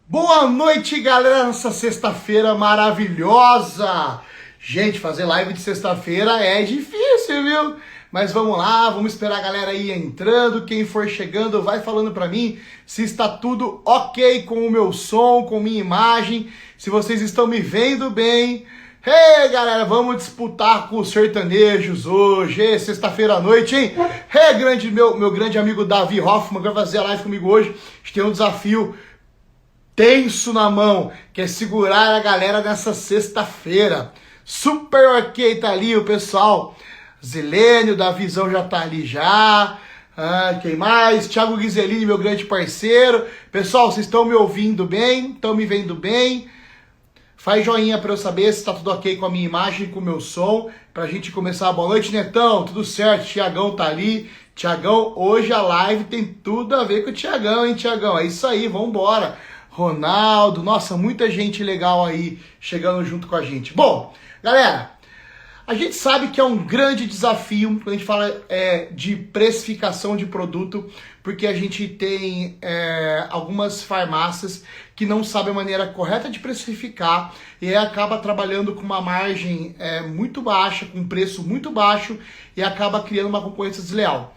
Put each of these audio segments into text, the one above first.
Boa noite, galera, nessa sexta-feira maravilhosa. Gente, fazer live de sexta-feira é difícil, viu? Mas vamos lá, vamos esperar a galera aí entrando. Quem for chegando, vai falando pra mim se está tudo ok com o meu som, com minha imagem, se vocês estão me vendo bem. Hey, galera, vamos disputar com os sertanejos hoje, sexta-feira à noite, hein? Hey, meu grande amigo Davi Hoffman, que vai fazer a live comigo hoje. A gente tem um desafio tenso na mão, que é segurar a galera nessa sexta-feira. Super ok, tá ali o pessoal. Zilênio, da Visão já tá ali já. Quem mais? Thiago Ghiselini, meu grande parceiro. Pessoal, vocês estão me ouvindo bem? Estão me vendo bem? Faz joinha para eu saber se tá tudo ok com a minha imagem, com o meu som, pra gente começar. Boa noite, Netão, tudo certo? Tiagão tá ali. Tiagão, hoje a live tem tudo a ver com o Tiagão, hein, Tiagão? É isso aí, vambora. Ronaldo, nossa, muita gente legal aí chegando junto com a gente. Bom, galera, a gente sabe que é um grande desafio quando a gente fala de precificação de produto, porque a gente tem algumas farmácias que não sabem a maneira correta de precificar e aí acaba trabalhando com uma margem muito baixa, com um preço muito baixo e acaba criando uma concorrência desleal.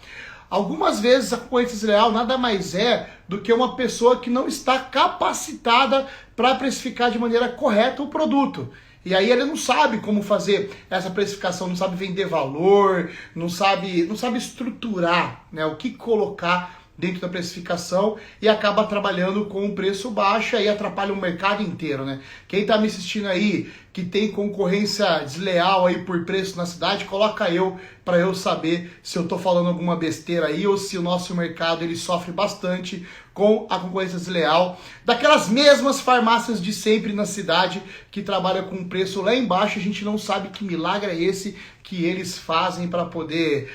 Algumas vezes a concorrência desleal nada mais é do que uma pessoa que não está capacitada para precificar de maneira correta o produto. E aí ele não sabe como fazer essa precificação, não sabe vender valor, não sabe estruturar, né, o que colocar dentro da precificação e acaba trabalhando com um preço baixo e aí atrapalha o mercado inteiro, né? Quem tá me assistindo aí, que tem concorrência desleal aí por preço na cidade, coloca eu para eu saber se eu tô falando alguma besteira aí ou se o nosso mercado ele sofre bastante com a concorrência desleal daquelas mesmas farmácias de sempre na cidade que trabalham com preço lá embaixo. A gente não sabe que milagre é esse que eles fazem para poder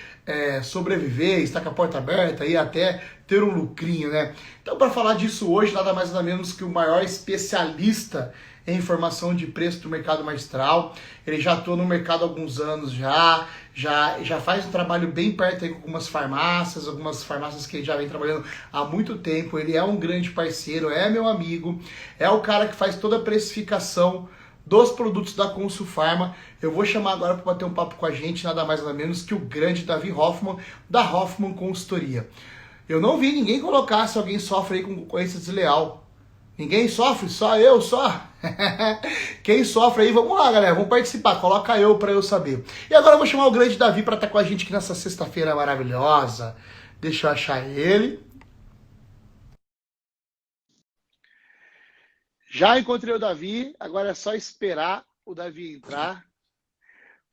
sobreviver, estar com a porta aberta e até ter um lucrinho, né? Então, para falar disso hoje, nada mais nada menos que o maior especialista em informação de preço do mercado magistral. Ele já atua no mercado há alguns anos já faz um trabalho bem perto aí com algumas farmácias que ele já vem trabalhando há muito tempo. Ele é um grande parceiro, é meu amigo, é o cara que faz toda a precificação dos produtos da Consulfarma. Eu vou chamar agora para bater um papo com a gente, nada mais nada menos que o grande Davi Hoffman, da Hoffman Consultoria. Eu não vi ninguém colocar se alguém sofre aí com concorrência desleal. Ninguém sofre? Só eu, só? Quem sofre aí, vamos lá, galera, vamos participar, coloca eu para eu saber. E agora eu vou chamar o grande Davi para estar com a gente aqui nessa sexta-feira maravilhosa. Deixa eu achar ele. Já encontrei o Davi, agora é só esperar o Davi entrar.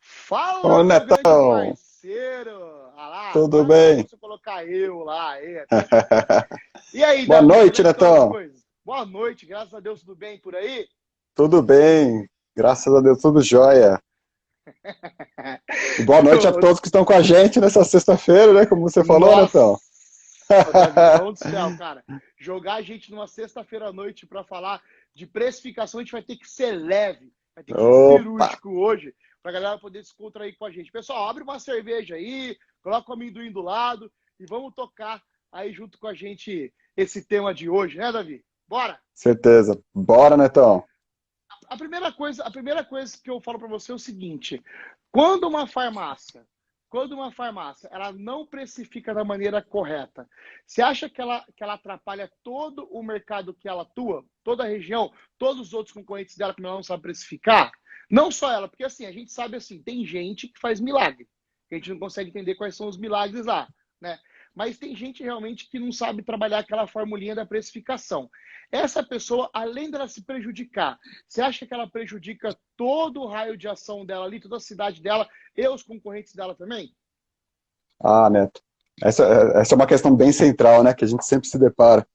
Fala, Ô, meu grande Netão, parceiro! Ah lá, tudo agora bem? deixa eu colocar eu lá. E aí, Boa Davi, como noite, é que estão as Netão. coisas? Boa noite, graças a Deus, tudo bem por aí? Tudo bem, graças a Deus, tudo jóia. E boa noite a todos que estão com a gente nessa sexta-feira, né? Como você falou, Nossa, Netão? Davizão do céu, cara. Jogar a gente numa sexta-feira à noite para falar de precificação, a gente vai ter que ser leve, vai ter que ser Opa, cirúrgico hoje, pra galera poder descontrair com a gente. Pessoal, abre uma cerveja aí, coloca o amendoim do lado e vamos tocar aí junto com a gente esse tema de hoje, né, Davi? Bora! certeza. Bora, Netão. A primeira coisa que eu falo para você é o seguinte: quando uma farmácia, ela não precifica da maneira correta, você acha que ela atrapalha todo o mercado que ela atua, toda a região, todos os outros concorrentes dela que ela não sabe precificar? Não só ela, porque assim, a gente sabe assim, tem gente que faz milagre, que a gente não consegue entender quais são os milagres lá, né? Mas tem gente realmente que não sabe trabalhar aquela formulinha da precificação. Essa pessoa, além dela se prejudicar, você acha que ela prejudica todo o raio de ação dela ali, toda a cidade dela e os concorrentes dela também? Ah, Neto, essa é uma questão bem central, né? Que a gente sempre se depara.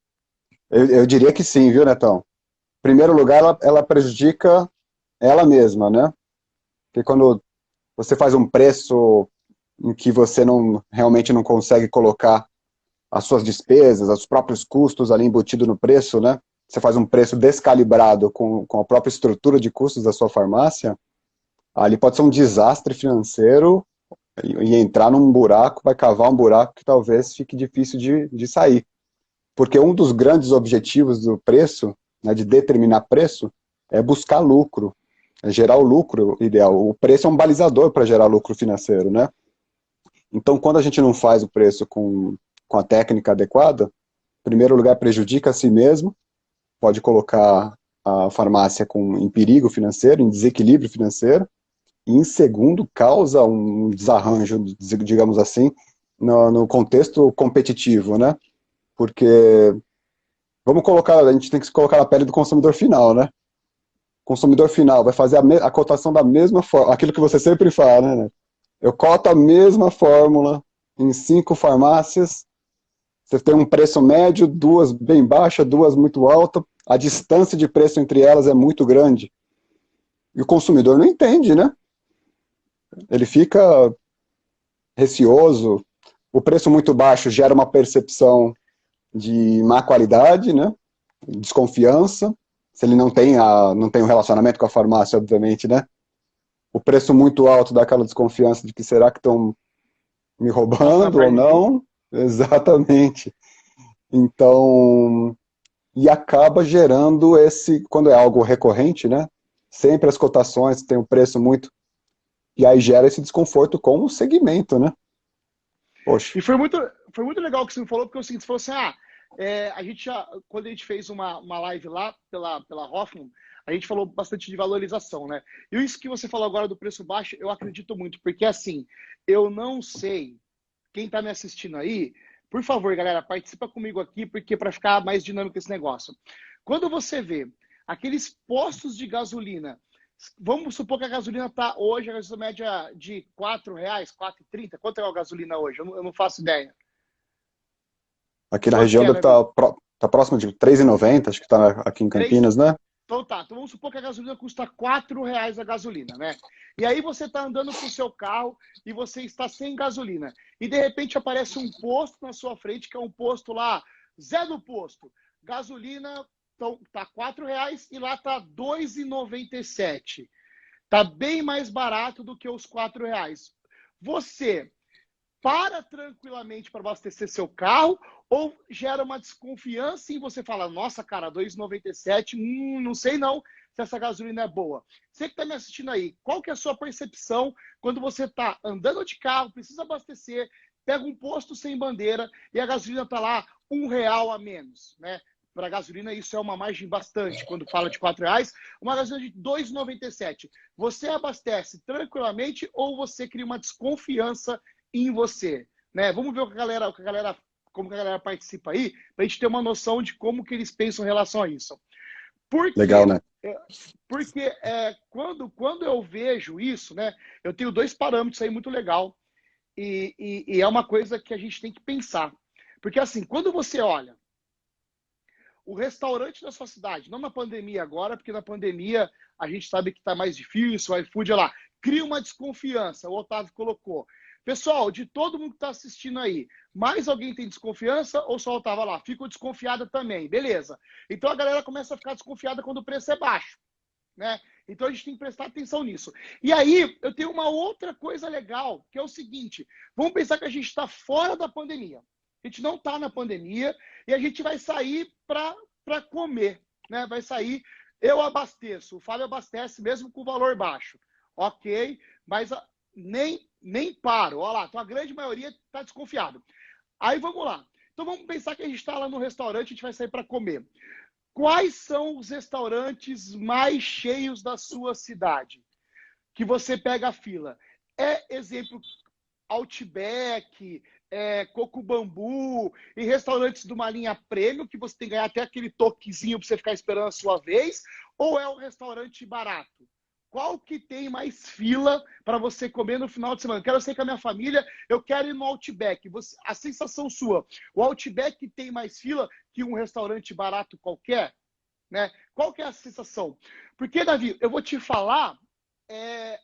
Eu diria que sim, viu, Netão? Em primeiro lugar, ela prejudica ela mesma, né? Porque quando você faz um preço em que você realmente não consegue colocar as suas despesas, os próprios custos ali embutido no preço, né? Você faz um preço descalibrado com a própria estrutura de custos da sua farmácia, ali pode ser um desastre financeiro e entrar num buraco, vai cavar um buraco que talvez fique difícil de sair. Porque um dos grandes objetivos do preço né, de determinar preço, é buscar lucro, é gerar o lucro ideal. O preço é um balizador para gerar lucro financeiro, né? Então, quando a gente não faz o preço com a técnica adequada, em primeiro lugar, prejudica a si mesmo, pode colocar a farmácia em perigo financeiro, em desequilíbrio financeiro, e em segundo, causa um desarranjo, digamos assim, no contexto competitivo, né? Porque, a gente tem que se colocar na pele do consumidor final, né? O consumidor final vai fazer a cotação da mesma forma, aquilo que você sempre fala, né? Eu coto a mesma fórmula em 5 farmácias, você tem um preço médio, 2 bem baixa, 2 muito alta, a distância de preço entre elas é muito grande. E o consumidor não entende, né? Ele fica receoso, o preço muito baixo gera uma percepção de má qualidade, né? Desconfiança, se ele não tem um relacionamento com a farmácia, obviamente, né? O preço muito alto dá aquela desconfiança de que será que estão me roubando ou não? Exatamente. Então, e acaba gerando quando é algo recorrente, né? Sempre as cotações têm um preço muito, e aí gera esse desconforto com o segmento, né? Poxa. E foi muito legal o que você me falou, porque é o seguinte, você falou assim, a gente quando a gente fez uma live lá pela Hoffman, a gente falou bastante de valorização, né? E isso que você falou agora do preço baixo, eu acredito muito, porque assim, eu não sei, quem está me assistindo aí, por favor, galera, participa comigo aqui, porque para ficar mais dinâmico esse negócio. Quando você vê aqueles postos de gasolina, vamos supor que a gasolina está hoje, a gasolina média de R$ 4,00, 4,30. Quanto é a gasolina hoje? Eu não faço ideia. Aqui na Quanto região que é, deve Davi? estar tá próximo de 3,90, acho que está aqui em Três. Campinas, né? Então tá, então vamos supor que a gasolina custa R$ 4,00 a gasolina, né? E aí você está andando com o seu carro e você está sem gasolina. E de repente aparece um posto na sua frente, que é um posto lá, Zé do Posto. Gasolina tá R$ 4,00 e lá tá R$ 2,97. Tá bem mais barato do que os R$ 4,00. Você para tranquilamente para abastecer seu carro ou gera uma desconfiança e você fala, nossa, cara, 2,97, não sei não se essa gasolina é boa. Você que está me assistindo aí, qual que é a sua percepção quando você está andando de carro, precisa abastecer, pega um posto sem bandeira e a gasolina está lá R$ 1 a menos, né? Para a gasolina, isso é uma margem bastante. Quando fala de R$ 4,00, uma gasolina de 2,97. Você abastece tranquilamente ou você cria uma desconfiança em você, né? Vamos ver como que a galera participa aí, para a gente ter uma noção de como que eles pensam em relação a isso. Por quê? Legal, né? Porque quando eu vejo isso, né? Eu tenho 2 parâmetros aí muito legal e é uma coisa que a gente tem que pensar. Porque assim, quando você olha o restaurante da sua cidade, não na pandemia agora, porque na pandemia a gente sabe que está mais difícil, o iFood, olha lá, cria uma desconfiança, o Otávio colocou. Pessoal, de todo mundo que está assistindo aí, mais alguém tem desconfiança ou só estava lá? Fico desconfiada também, beleza. Então a galera começa a ficar desconfiada quando o preço é baixo, né? Então a gente tem que prestar atenção nisso. E aí eu tenho uma outra coisa legal, que é o seguinte, vamos pensar que a gente está fora da pandemia. A gente não está na pandemia e a gente vai sair para comer, né? Vai sair, eu abasteço, o Fábio abastece mesmo com valor baixo. Ok, mas nem paro. Olha lá, então a grande maioria está desconfiado. Aí vamos lá. Então vamos pensar que a gente está lá no restaurante, a gente vai sair para comer. Quais são os restaurantes mais cheios da sua cidade? Que você pega a fila. Exemplo, Outback, Coco Bambu, e restaurantes de uma linha premium, que você tem que ganhar até aquele toquezinho para você ficar esperando a sua vez, ou é um restaurante barato? Qual que tem mais fila para você comer no final de semana? Quero sair com a minha família, eu quero ir no Outback. A sensação sua, o Outback tem mais fila que um restaurante barato qualquer? Né? Qual que é a sensação? Porque, Davi, eu vou te falar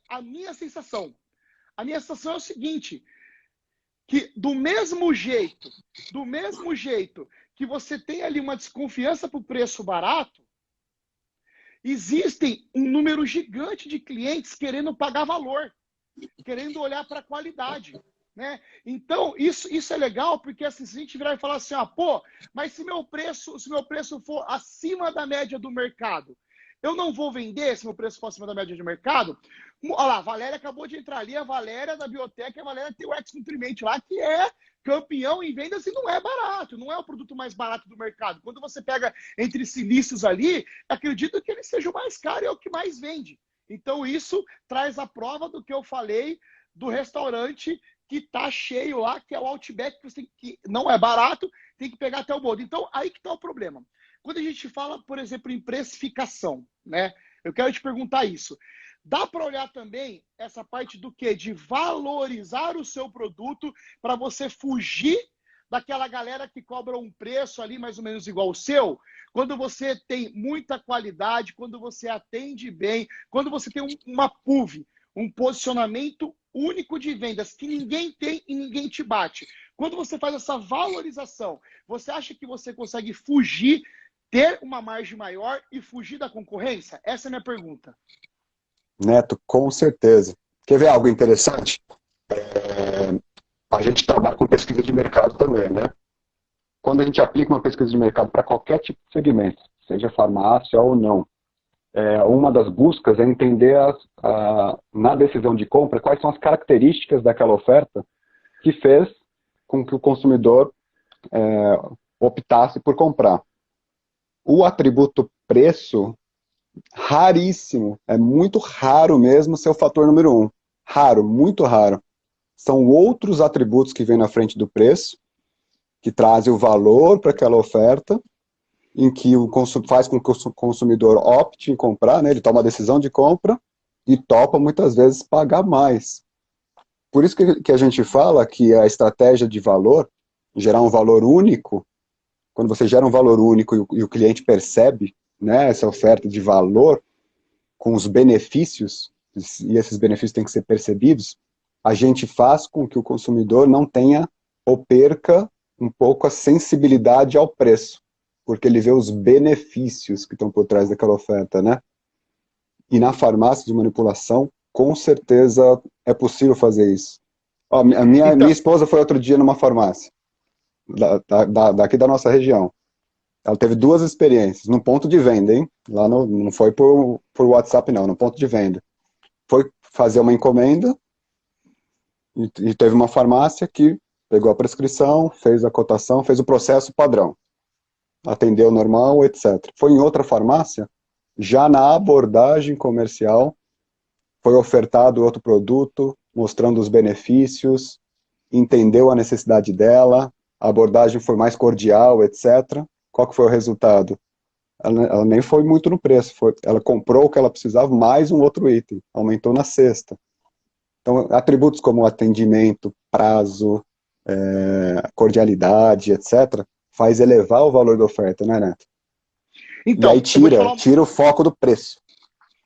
a minha sensação. A minha sensação é o seguinte, que do mesmo jeito que você tem ali uma desconfiança para o preço barato, existem um número gigante de clientes querendo pagar valor, querendo olhar para a qualidade. né? Então, isso é legal, porque assim, se a gente virar e falar assim, pô, mas se meu preço for acima da média do mercado, eu não vou vender se meu preço for acima da média do mercado? Olha lá, a Valéria acabou de entrar ali, a Valéria da Biotech, a Valéria tem o X-Nutriment lá, que é campeão em vendas e não é barato, não é o produto mais barato do mercado. Quando você pega entre silícios ali, acredito que ele seja o mais caro e é o que mais vende. Então, isso traz a prova do que eu falei do restaurante que tá cheio lá, que é o Outback, que não é barato, tem que pegar até o bolso. Então, aí que tá o problema. Quando a gente fala, por exemplo, em precificação, né? Eu quero te perguntar isso. Dá para olhar também essa parte do quê? De valorizar o seu produto para você fugir daquela galera que cobra um preço ali mais ou menos igual ao seu? Quando você tem muita qualidade, quando você atende bem, quando você tem uma PUV, um posicionamento único de vendas que ninguém tem e ninguém te bate. Quando você faz essa valorização, você acha que você consegue fugir, ter uma margem maior e fugir da concorrência? Essa é a minha pergunta. Neto, com certeza. Quer ver algo interessante? A gente trabalha com pesquisa de mercado também, né? Quando a gente aplica uma pesquisa de mercado para qualquer tipo de segmento, seja farmácia ou não, uma das buscas é entender na decisão de compra quais são as características daquela oferta que fez com que o consumidor optasse por comprar. O atributo preço, raríssimo, é muito raro mesmo ser o fator número 1. Raro, muito raro. São outros atributos que vêm na frente do preço, que trazem o valor para aquela oferta, em que faz com que o consumidor opte em comprar, né? Ele toma a decisão de compra e topa muitas vezes pagar mais. Por isso que a gente fala que a estratégia de valor, gerar um valor único, quando você gera um valor único e o cliente percebe, né, essa oferta de valor com os benefícios, e esses benefícios têm que ser percebidos, a gente faz com que o consumidor não tenha ou perca um pouco a sensibilidade ao preço, porque ele vê os benefícios que estão por trás daquela oferta, né? E na farmácia de manipulação, com certeza é possível fazer isso. Ó, minha esposa foi outro dia numa farmácia, daqui da nossa região. Ela teve 2 experiências, no ponto de venda, hein? Lá não foi por WhatsApp, não, no ponto de venda. Foi fazer uma encomenda e teve uma farmácia que pegou a prescrição, fez a cotação, fez o processo padrão. Atendeu normal, etc. Foi em outra farmácia, já na abordagem comercial, foi ofertado outro produto, mostrando os benefícios, entendeu a necessidade dela, a abordagem foi mais cordial, etc. Qual que foi o resultado? Ela nem foi muito no preço, ela comprou o que ela precisava, mais um outro item, aumentou na cesta. Então, atributos como atendimento, prazo, cordialidade, etc., faz elevar o valor da oferta, né, Neto? Então, e aí tira o foco do preço.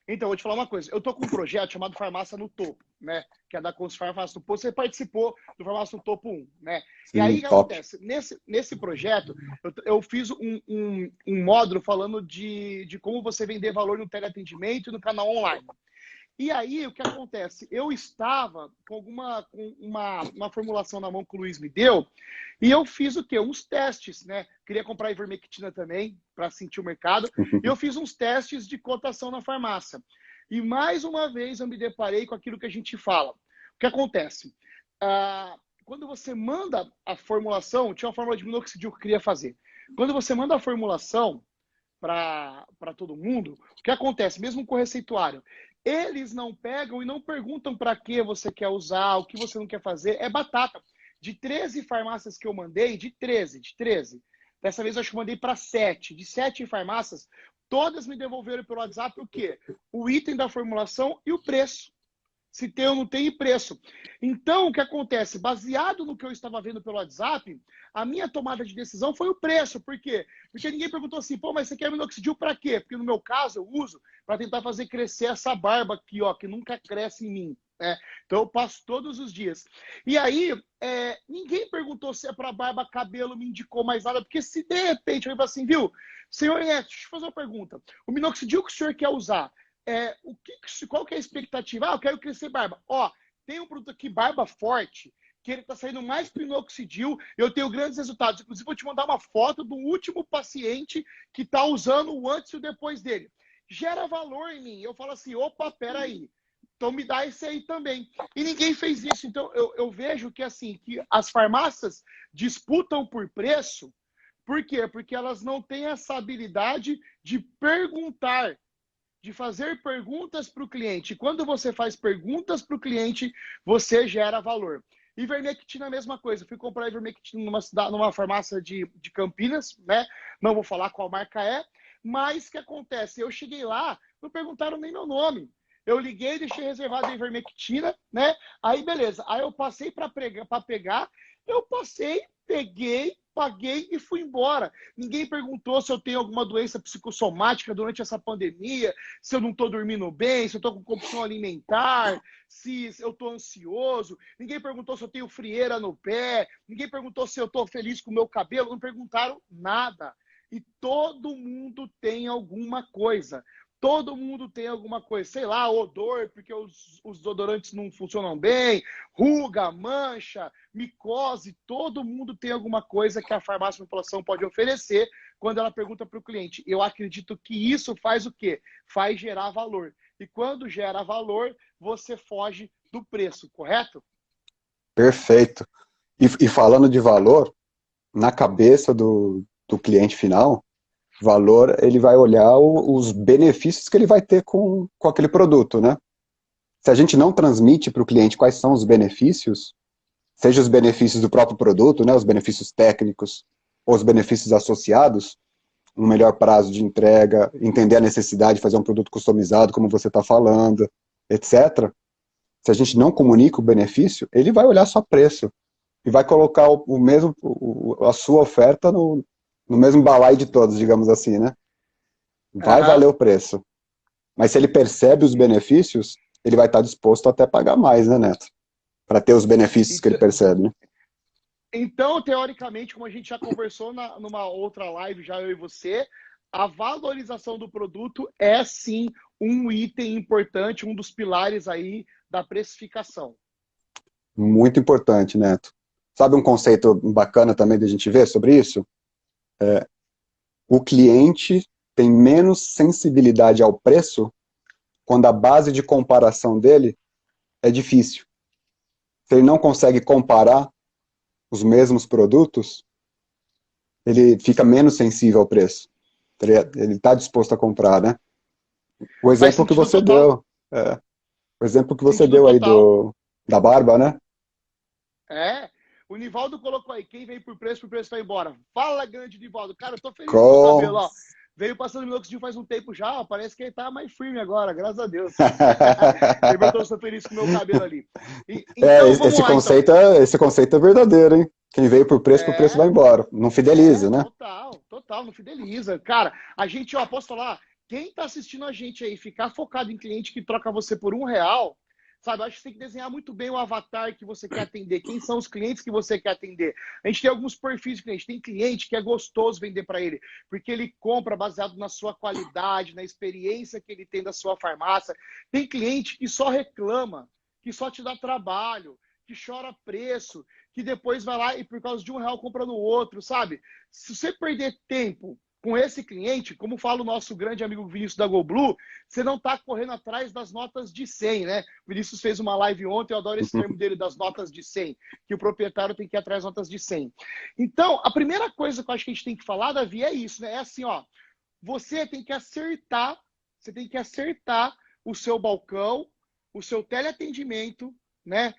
Então, vou te falar uma coisa. Eu tô com um projeto chamado Farmácia no Topo, né? Que é da Consfar Farmácia no Topo. Você participou do Farmácia no Topo 1, né? Sim, e aí, o que top. acontece? Nesse projeto, eu fiz um módulo falando de como você vender valor no teleatendimento e no canal online. E aí, o que acontece? Eu estava com uma formulação na mão que o Luiz me deu, e eu fiz o quê? Uns testes, né? Queria comprar ivermectina também, para sentir o mercado, e eu fiz uns testes de cotação na farmácia. E mais uma vez eu me deparei com aquilo que a gente fala. O que acontece? Quando você manda a formulação, tinha uma fórmula de minoxidil que eu queria fazer. Quando você manda a formulação para todo mundo, o que acontece? Mesmo com o receituário, eles não pegam e não perguntam para que você quer usar, o que você não quer fazer. É batata. De 13 farmácias que eu mandei, de 13. Dessa vez eu acho que eu mandei para 7. De 7 farmácias, todas me devolveram pelo WhatsApp o quê? O item da formulação e o preço. Se tem ou não tem preço. Então, o que acontece? Baseado no que eu estava vendo pelo WhatsApp, a minha tomada de decisão foi o preço. Por quê? Porque ninguém perguntou assim, pô, mas você quer minoxidil para quê? Porque no meu caso, eu uso para tentar fazer crescer essa barba aqui, ó, que nunca cresce em mim. Né? Então, eu passo todos os dias. E aí, ninguém perguntou se é para barba, cabelo, me indicou mais nada, porque se de repente eu falar assim, viu, senhor Neto, deixa eu fazer uma pergunta. O minoxidil que o senhor quer usar, qual que é a expectativa? Eu quero crescer barba. Ó, tem um produto aqui, Barba Forte, que ele está saindo mais que o minoxidil, eu tenho grandes resultados. Inclusive, vou te mandar uma foto do último paciente que está usando o antes e o depois dele. Gera valor em mim. Eu falo assim, opa, peraí. Então me dá esse aí também. E ninguém fez isso. Então eu vejo que assim, que as farmácias disputam por preço. Por quê? Porque elas não têm essa habilidade de perguntar, de fazer perguntas para o cliente. E quando você faz perguntas para o cliente, você gera valor. Ivermectina é a mesma coisa. Eu fui comprar ivermectina numa farmácia de Campinas, né? Não vou falar qual marca é, mas o que acontece? Eu cheguei lá, não perguntaram nem meu nome. Eu liguei, deixei reservado a ivermectina, né? Aí, beleza. Aí eu passei para pegar, eu passei, peguei, paguei e fui embora. Ninguém perguntou se eu tenho alguma doença psicossomática durante essa pandemia, se eu não estou dormindo bem, se eu estou com compulsão alimentar, se eu estou ansioso. Ninguém perguntou se eu tenho frieira no pé. Ninguém perguntou se eu estou feliz com o meu cabelo. Não perguntaram nada. E todo mundo tem alguma coisa. Todo mundo tem alguma coisa, sei lá, odor, porque os desodorantes não funcionam bem, ruga, mancha, micose, todo mundo tem alguma coisa que a farmácia de manipulação pode oferecer quando ela pergunta para o cliente. Eu acredito que isso faz o quê? Faz gerar valor. E quando gera valor, você foge do preço, correto? Perfeito. E falando de valor, na cabeça do cliente final, valor, ele vai olhar os benefícios que ele vai ter com aquele produto, né? Se a gente não transmite para o cliente quais são os benefícios, seja os benefícios do próprio produto, né, os benefícios técnicos, ou os benefícios associados, um melhor prazo de entrega, entender a necessidade de fazer um produto customizado, como você está falando, etc. Se a gente não comunica o benefício, ele vai olhar só preço e vai colocar a sua oferta no mesmo balaio de todos, digamos assim, né? Vai Aham. valer o preço. Mas se ele percebe os benefícios, ele vai estar disposto até a pagar mais, né, Neto? Para ter os benefícios que ele Então, percebe, né? então, teoricamente, como a gente já conversou numa outra live, já eu e você, a valorização do produto é sim um item importante, um dos pilares aí da precificação. Muito importante, Neto. Sabe um conceito bacana também da gente ver sobre isso? O cliente tem menos sensibilidade ao preço quando a base de comparação dele é difícil. Se ele não consegue comparar os mesmos produtos, ele fica menos sensível ao preço. Ele está disposto a comprar, né? O Faz exemplo que sentido você total. deu, o exemplo que você Sentido deu aí total. da barba, né? É. O Nivaldo colocou aí, quem vem por preço vai embora. Fala, grande Nivaldo. Cara, eu tô feliz com o meu cabelo, Com... ó. Veio passando minoxidil faz um tempo já, ó. Parece que ele tá mais firme agora, graças a Deus. Ele perguntou se eu tô feliz com o meu cabelo ali. Então, vamos lá, então. Esse conceito é verdadeiro, hein? Quem veio por preço vai É, embora. Não fideliza, né? total, total, não fideliza. Cara, a gente, ó, posso falar, quem tá assistindo a gente aí, ficar focado em cliente que troca você por R$ 1, sabe? Eu acho que você tem que desenhar muito bem o avatar que você quer atender, quem são os clientes que você quer atender. A gente tem alguns perfis de cliente. Tem cliente que é gostoso vender para ele, porque ele compra baseado na sua qualidade, na experiência que ele tem da sua farmácia. Tem cliente que só reclama, que só te dá trabalho, que chora preço, que depois vai lá e por causa de R$ 1 compra no outro, sabe? Se você perder tempo com esse cliente, como fala o nosso grande amigo Vinícius da GoBlue, você não está correndo atrás das notas de 100, né? O Vinícius fez uma live ontem, eu adoro esse termo dele, das notas de 100, que o proprietário tem que ir atrás das notas de 100. Então, a primeira coisa que eu acho que a gente tem que falar, Davi, é isso, né? É assim, ó, você tem que acertar o seu balcão, o seu teleatendimento, né?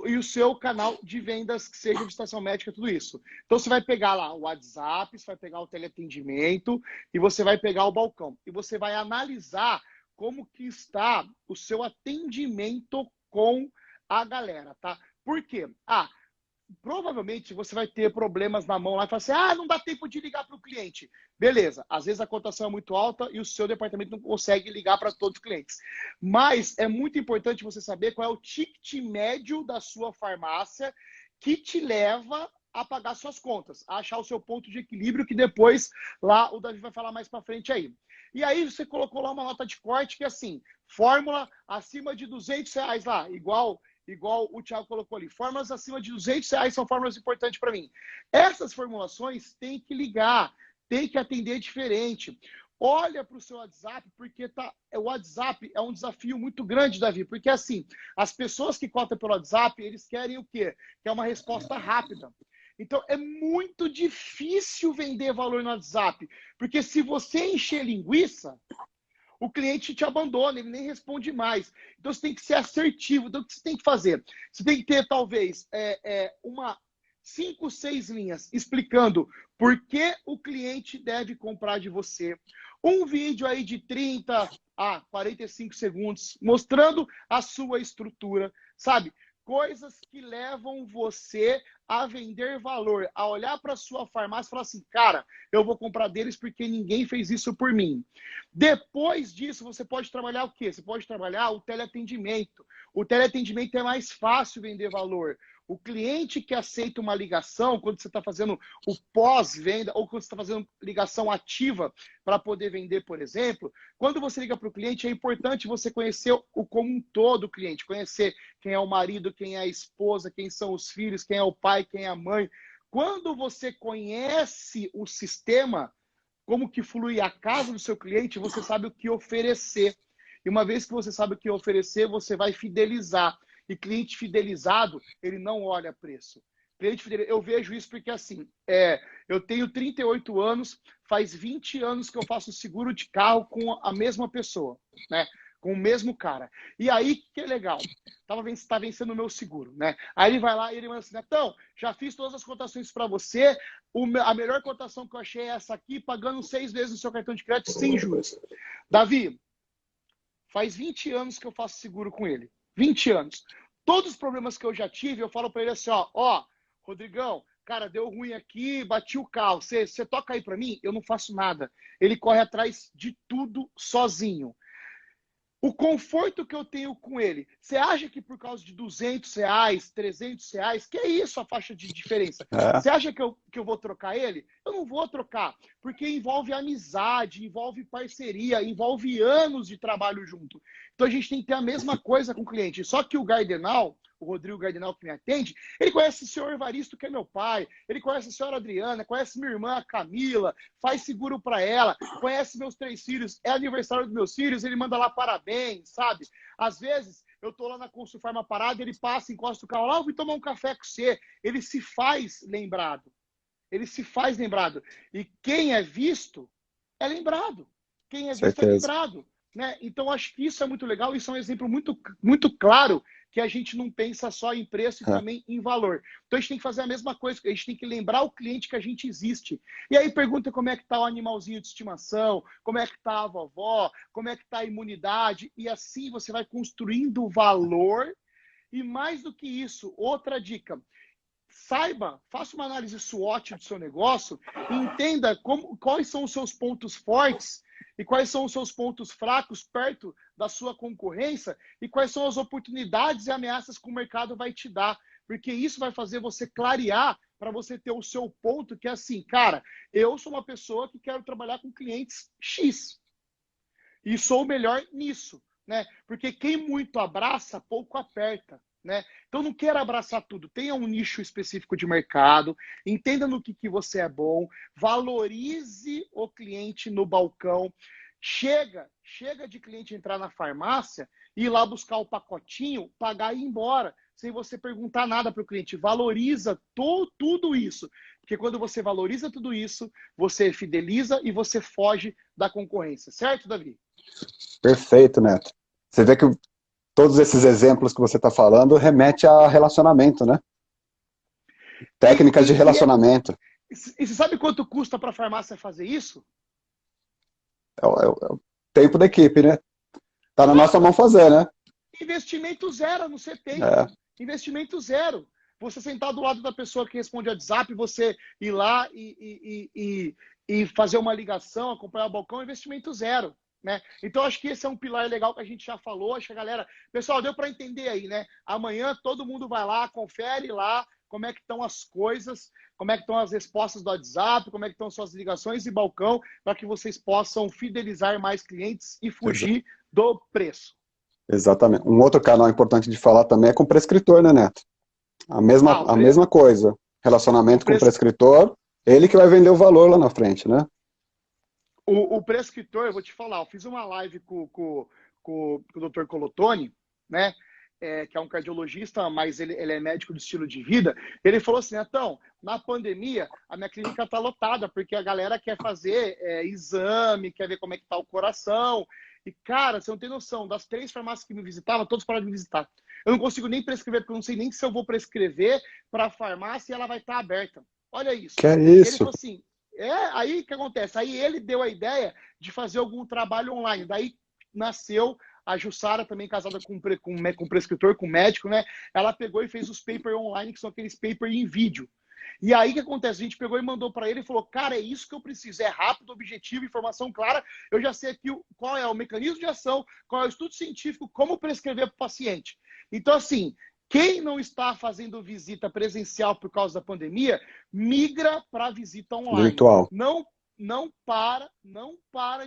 E o seu canal de vendas, que seja de estação médica, tudo isso. Então, você vai pegar lá o WhatsApp, você vai pegar o teleatendimento e você vai pegar o balcão. E você vai analisar como que está o seu atendimento com a galera, tá? Por quê? Provavelmente você vai ter problemas na mão lá e falar assim, não dá tempo de ligar para o cliente. Beleza, às vezes a cotação é muito alta e o seu departamento não consegue ligar para todos os clientes. Mas é muito importante você saber qual é o ticket médio da sua farmácia que te leva a pagar suas contas, a achar o seu ponto de equilíbrio, que depois lá o Davi vai falar mais para frente aí. E aí você colocou lá uma nota de corte que é assim, fórmula acima de R$ 200 lá, igual igual o Thiago colocou ali. Fórmulas acima de R$ 200 são fórmulas importantes para mim. Essas formulações tem que ligar, tem que atender diferente. Olha para o seu WhatsApp, porque o WhatsApp é um desafio muito grande, Davi, porque assim, as pessoas que cotam pelo WhatsApp, eles querem o quê? Quer uma resposta rápida. Então, é muito difícil vender valor no WhatsApp, porque se você encher linguiça, o cliente te abandona, ele nem responde mais. Então, você tem que ser assertivo. Então, o que você tem que fazer? Você tem que ter, talvez, 5, 6 linhas explicando por que o cliente deve comprar de você. Um vídeo aí de 30 a 45 segundos, mostrando a sua estrutura, sabe? Coisas que levam você a vender valor, a olhar para a sua farmácia e falar assim, cara, eu vou comprar deles porque ninguém fez isso por mim. Depois disso, você pode trabalhar o quê? Você pode trabalhar o teleatendimento. O teleatendimento é mais fácil vender valor. O cliente que aceita uma ligação, quando você está fazendo o pós-venda, ou quando você está fazendo ligação ativa para poder vender, por exemplo, quando você liga para o cliente, é importante você conhecer o como um todo do cliente, conhecer quem é o marido, quem é a esposa, quem são os filhos, quem é o pai, quem é a mãe. Quando você conhece o sistema, como que flui a casa do seu cliente, você sabe o que oferecer. E uma vez que você sabe o que oferecer, você vai fidelizar. E cliente fidelizado, ele não olha preço. Eu vejo isso porque, assim, eu tenho 38 anos, faz 20 anos que eu faço seguro de carro com a mesma pessoa, né? Com o mesmo cara. E aí, que é legal, tá vencendo o meu seguro, né? Aí ele vai lá e ele manda assim, Netão, já fiz todas as cotações para você, a melhor cotação que eu achei é essa aqui, pagando 6 vezes no seu cartão de crédito sem juros. Davi, faz 20 anos que eu faço seguro com ele. 20 anos. Todos os problemas que eu já tive, eu falo para ele assim, ó, Rodrigão, cara, deu ruim aqui, bati o carro, você toca aí para mim? Eu não faço nada. Ele corre atrás de tudo sozinho. O conforto que eu tenho com ele, você acha que por causa de R$ 200, R$ 300, que é isso a faixa de diferença? Você acha que eu vou trocar ele? Eu não vou trocar, porque envolve amizade, envolve parceria, envolve anos de trabalho junto. Então a gente tem que ter a mesma coisa com o cliente. Só que o Gardenal, o Rodrigo Gardenal que me atende, ele conhece o senhor Evaristo, que é meu pai, ele conhece a senhora Adriana, conhece minha irmã a Camila, faz seguro para ela, conhece meus 3 filhos, é aniversário dos meus filhos, ele manda lá parabéns, sabe? Às vezes, eu tô lá na Consulfarma parada, ele passa, encosta o carro lá, eu vou tomar um café com você. Ele se faz lembrado. Ele se faz lembrado. E quem é visto, é lembrado. Quem é visto é lembrado. Né? Então, acho que isso é muito legal, isso é um exemplo muito, muito claro que a gente não pensa só em preço e também em valor. Então, a gente tem que fazer a mesma coisa, a gente tem que lembrar o cliente que a gente existe. E aí pergunta como é que está o animalzinho de estimação, como é que está a vovó, como é que está a imunidade, e assim você vai construindo valor. E mais do que isso, outra dica, faça uma análise SWOT do seu negócio e entenda quais são os seus pontos fortes e quais são os seus pontos fracos perto da sua concorrência e quais são as oportunidades e ameaças que o mercado vai te dar. Porque isso vai fazer você clarear para você ter o seu ponto, que é assim, cara, eu sou uma pessoa que quero trabalhar com clientes X. E sou o melhor nisso, né? Porque quem muito abraça, pouco aperta. Né? Então não queira abraçar tudo, tenha um nicho específico de mercado, entenda no que você é bom, valorize o cliente no balcão, chega de cliente entrar na farmácia, ir lá buscar o pacotinho, pagar e ir embora, sem você perguntar nada para o cliente, valoriza tudo isso, porque quando você valoriza tudo isso, você fideliza e você foge da concorrência, certo, Davi? Perfeito, Neto. Você vê que todos esses exemplos que você está falando remete a relacionamento, né? Técnicas de relacionamento. E você sabe quanto custa para a farmácia fazer isso? É o tempo da equipe, né? Tá na nossa mão fazer, né? Investimento zero no CT. Investimento zero. Você sentar do lado da pessoa que responde a WhatsApp, você ir lá e fazer uma ligação, acompanhar o balcão, investimento zero. Né? Então, acho que esse é um pilar legal que a gente já falou. Acho que a galera... Pessoal, deu para entender aí, né? Amanhã todo mundo vai lá, confere lá como é que estão as coisas, como é que estão as respostas do WhatsApp, como é que estão suas ligações e balcão, para que vocês possam fidelizar mais clientes e fugir do preço. Exatamente. Um outro canal importante de falar também é com o prescritor, né, Neto? Ah, A mesma coisa. o, Relacionamento com o pres, prescritor, ele que vai vender o valor lá na frente, né? o prescritor, eu vou te falar, eu fiz uma live com o Dr. Colotoni, né? Que é um cardiologista, mas ele é médico de estilo de vida. Ele falou assim, então, na pandemia, a minha clínica está lotada, porque a galera quer fazer exame, quer ver como é que tá o coração. E, cara, você não tem noção, das 3 farmácias que me visitavam, todos pararam de me visitar. Eu não consigo nem prescrever, porque eu não sei nem se eu vou prescrever para a farmácia e ela vai estar aberta. Olha isso. Que é E ele isso? falou assim, aí o que acontece? Aí ele deu a ideia de fazer algum trabalho online. Daí nasceu a Jussara, também casada com prescritor, com médico, né? Ela pegou e fez os papers online, que são aqueles papers em vídeo. E aí o que acontece? A gente pegou e mandou para ele e falou, cara, é isso que eu preciso, é rápido, objetivo, informação clara, eu já sei aqui qual é o mecanismo de ação, qual é o estudo científico, como prescrever para o paciente. Então, assim, quem não está fazendo visita presencial por causa da pandemia, migra para visita online. Virtual. Não para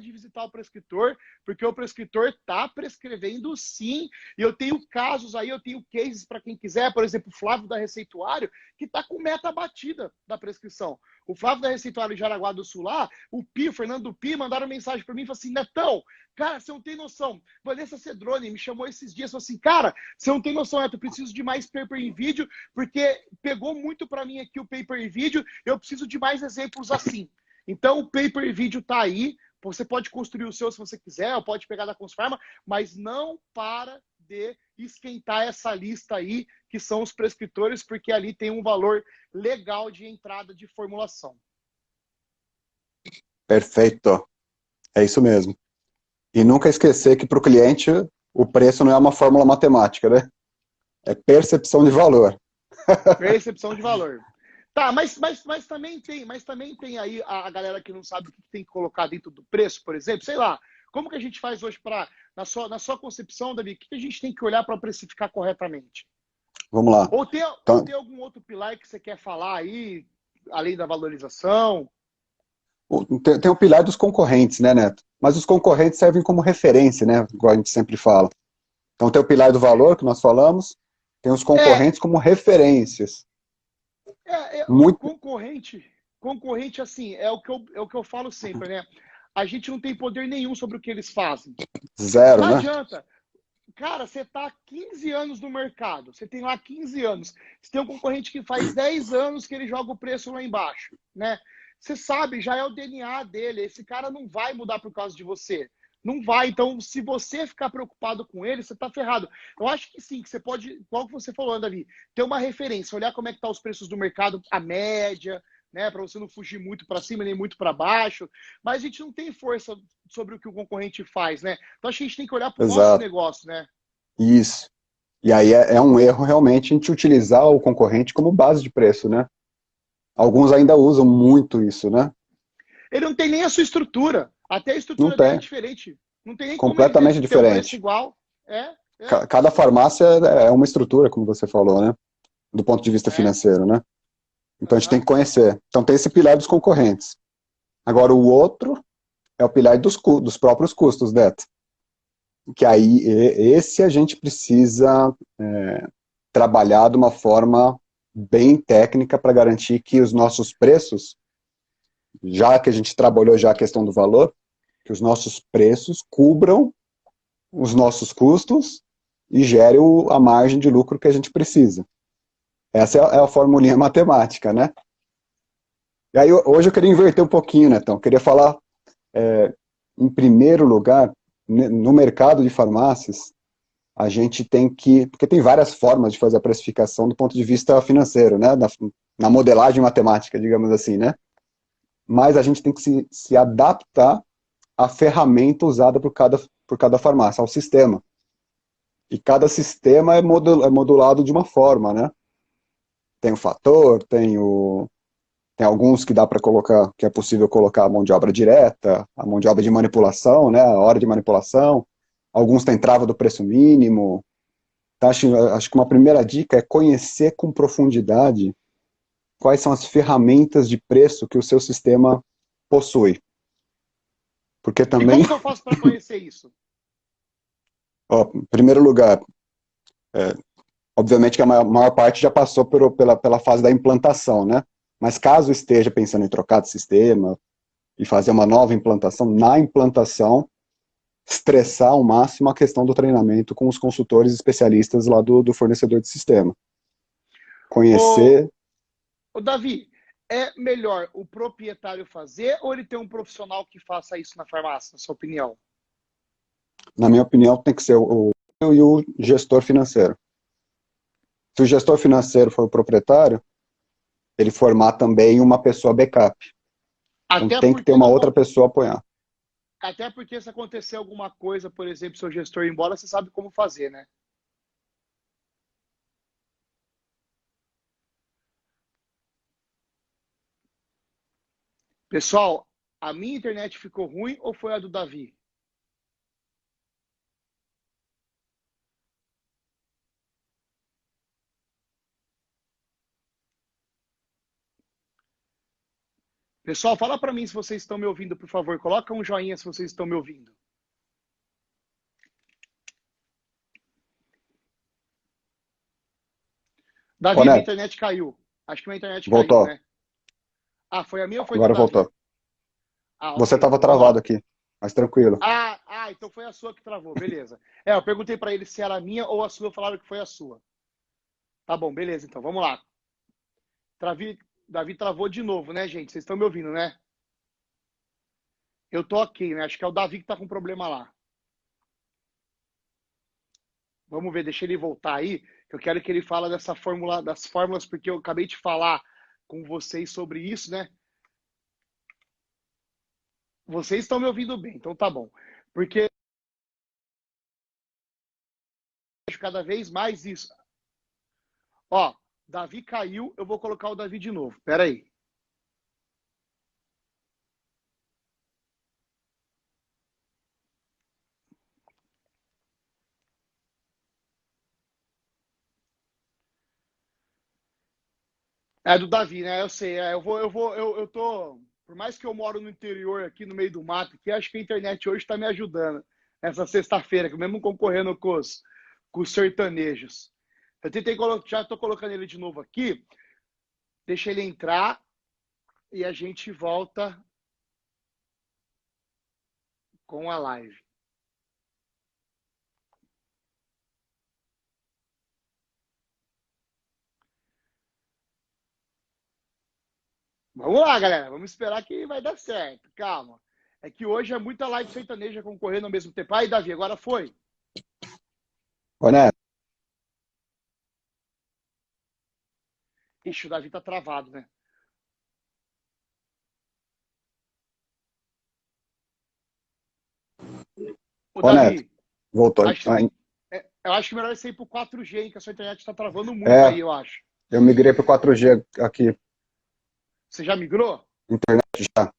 de visitar o prescritor, porque o prescritor está prescrevendo sim. E eu tenho casos aí, eu tenho cases para quem quiser, por exemplo, o Flávio da Receituário, que está com meta batida da prescrição. O Flávio da Receituário de Jaraguá do Sul lá, o Fernando Pi, mandaram mensagem para mim e falaram assim, Netão, cara, você não tem noção. Vanessa Cedrone me chamou esses dias e falou assim, cara, você não tem noção, Neto, eu preciso de mais paper em vídeo, porque pegou muito para mim aqui o paper em vídeo, eu preciso de mais exemplos assim. Então, o pay-per-vídeo está aí. Você pode construir o seu se você quiser, ou pode pegar da Consufarma, mas não para de esquentar essa lista aí, que são os prescritores, porque ali tem um valor legal de entrada de formulação. Perfeito. É isso mesmo. E nunca esquecer que para o cliente o preço não é uma fórmula matemática, né? É percepção de valor. Percepção de valor. Tá, mas também tem aí a galera que não sabe o que tem que colocar dentro do preço, por exemplo, sei lá. Como que a gente faz hoje para, na sua concepção, Davi, o que a gente tem que olhar para precificar corretamente? Vamos lá. Ou tem algum outro pilar que você quer falar aí, além da valorização? Tem o pilar dos concorrentes, né, Neto? Mas os concorrentes servem como referência, né? Igual a gente sempre fala. Então tem o pilar do valor, que nós falamos, tem os É, concorrentes como referências. Muito concorrente assim, é o que eu falo sempre, né? A gente não tem poder nenhum sobre o que eles fazem. zero, Não né? adianta. Cara, você está há 15 anos no mercado, você tem lá 15 anos, você tem um concorrente que faz 10 anos que ele joga o preço lá embaixo, né? Você sabe, já é o DNA dele, esse cara não vai mudar por causa de você. Não vai, então se você ficar preocupado com ele, você está ferrado. Eu acho que sim, que você pode, igual que você falou, ali, ter uma referência, olhar como é que tá os preços do mercado, a média, né, para você não fugir muito para cima nem muito para baixo, mas a gente não tem força sobre o que o concorrente faz, né? Então acho que a gente tem que olhar para o nosso Exato. negócio, né? Isso. E aí é um erro realmente a gente utilizar o concorrente como base de preço, né? Alguns ainda usam muito isso, né? Ele não tem nem a sua estrutura, até a Não estrutura dele é tem. diferente. Não tem nem como ele Completamente ter um preço diferente. igual. É, Cada farmácia é uma estrutura, como você falou, né? Do ponto de vista é. financeiro, né? Então a gente tem Uhum. que conhecer. Então tem esse pilar dos concorrentes. Agora o outro é o pilar dos próprios custos, Beto. Que aí esse a gente precisa trabalhar de uma forma bem técnica para garantir que os nossos preços, já que a gente trabalhou já a questão do valor, que os nossos preços cubram os nossos custos e gerem a margem de lucro que a gente precisa. Essa é a formulinha matemática, né? E aí hoje eu queria inverter um pouquinho, né, então? Queria falar, em primeiro lugar, no mercado de farmácias, a gente tem que, porque tem várias formas de fazer a precificação do ponto de vista financeiro, né? Na modelagem matemática, digamos assim, né? Mas a gente tem que se adaptar à ferramenta usada por cada farmácia, ao sistema. E cada sistema é modulado de uma forma, né? Tem o fator, tem alguns que dá para colocar, que é possível colocar a mão de obra direta, a mão de obra de manipulação, né? A hora de manipulação. Alguns têm trava do preço mínimo. Então, acho que uma primeira dica é conhecer com profundidade quais são as ferramentas de preço que o seu sistema possui. Porque E também como que eu faço para conhecer isso? Ó, em primeiro lugar, obviamente que a maior parte já passou pela fase da implantação, né? Mas caso esteja pensando em trocar de sistema e fazer uma nova implantação, na implantação, estressar ao máximo a questão do treinamento com os consultores especialistas lá do fornecedor de sistema. Ô, Conhecer, ô, Davi, é melhor o proprietário fazer ou ele ter um profissional que faça isso na farmácia, na sua opinião? na minha opinião, tem que ser e o gestor financeiro. Se o gestor financeiro for o proprietário, ele formar também uma pessoa backup. Então Até tem que ter porque uma outra pessoa apoiar. até porque se acontecer alguma coisa, por exemplo, seu gestor ir embora, você sabe como fazer, né? Pessoal, a minha internet ficou ruim ou foi a do Davi? Pessoal, fala para mim se vocês estão me ouvindo, por favor. Coloca um joinha se vocês estão me ouvindo. Ô, Davi, minha Neto, internet caiu. Acho que minha internet caiu, voltou. né? Ah, foi a minha ou foi do Agora Davi? voltou. Ah, Você ok, estava então vamos travado lá. aqui, mas tranquilo. Então foi a sua que travou, beleza. Eu perguntei para ele se era a minha ou a sua, falaram que foi a sua. Tá bom, beleza, então vamos lá. Davi travou de novo, né, gente? Vocês estão me ouvindo, né? Eu tô ok, né? Acho que é o Davi que tá com problema lá. Vamos ver, deixa ele voltar aí, que eu quero que ele fale dessa fórmula, das fórmulas, porque eu acabei de falar com vocês sobre isso, né? Vocês estão me ouvindo bem, então tá bom. Porque eu vejo cada vez mais isso. Ó, Davi caiu, eu vou colocar o Davi de novo. Pera aí. É do Davi, né? Eu sei. Eu tô. Por mais que eu moro no interior aqui, no meio do mato, que acho que a internet hoje está me ajudando. Nessa sexta-feira, que mesmo concorrendo com os sertanejos. Eu tentei colocar, já tô colocando ele de novo aqui. Deixa ele entrar e a gente volta com a live. Vamos lá, galera. Vamos esperar que vai dar certo. Calma. É que hoje é muita live sertaneja concorrendo ao mesmo tempo. Aí, Davi, agora foi. Ô, Neto, Ixi, o Davi tá travado, né? O ô, Neto, Davi, voltou. acho que você tem. Eu acho que melhor é você ir pro 4G, hein, que a sua internet está travando muito É, aí, eu acho. eu migrei para o 4G aqui, Você já migrou? internet já.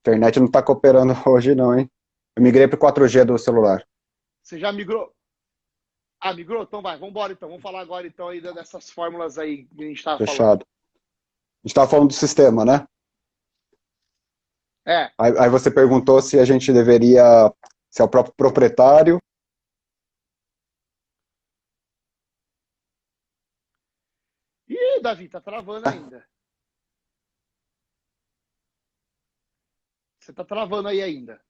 Internet não está cooperando hoje não, hein? Eu migrei para o 4G do celular. Você já migrou? Ah, migrou? Então vai, vamos embora então. Vamos falar agora então aí dessas fórmulas aí que a gente estava falando. Fechado. A gente estava falando do sistema, né? É. Aí você perguntou se a gente deveria, se é o próprio proprietário. Ih, Davi, tá travando ainda. Você tá travando aí ainda.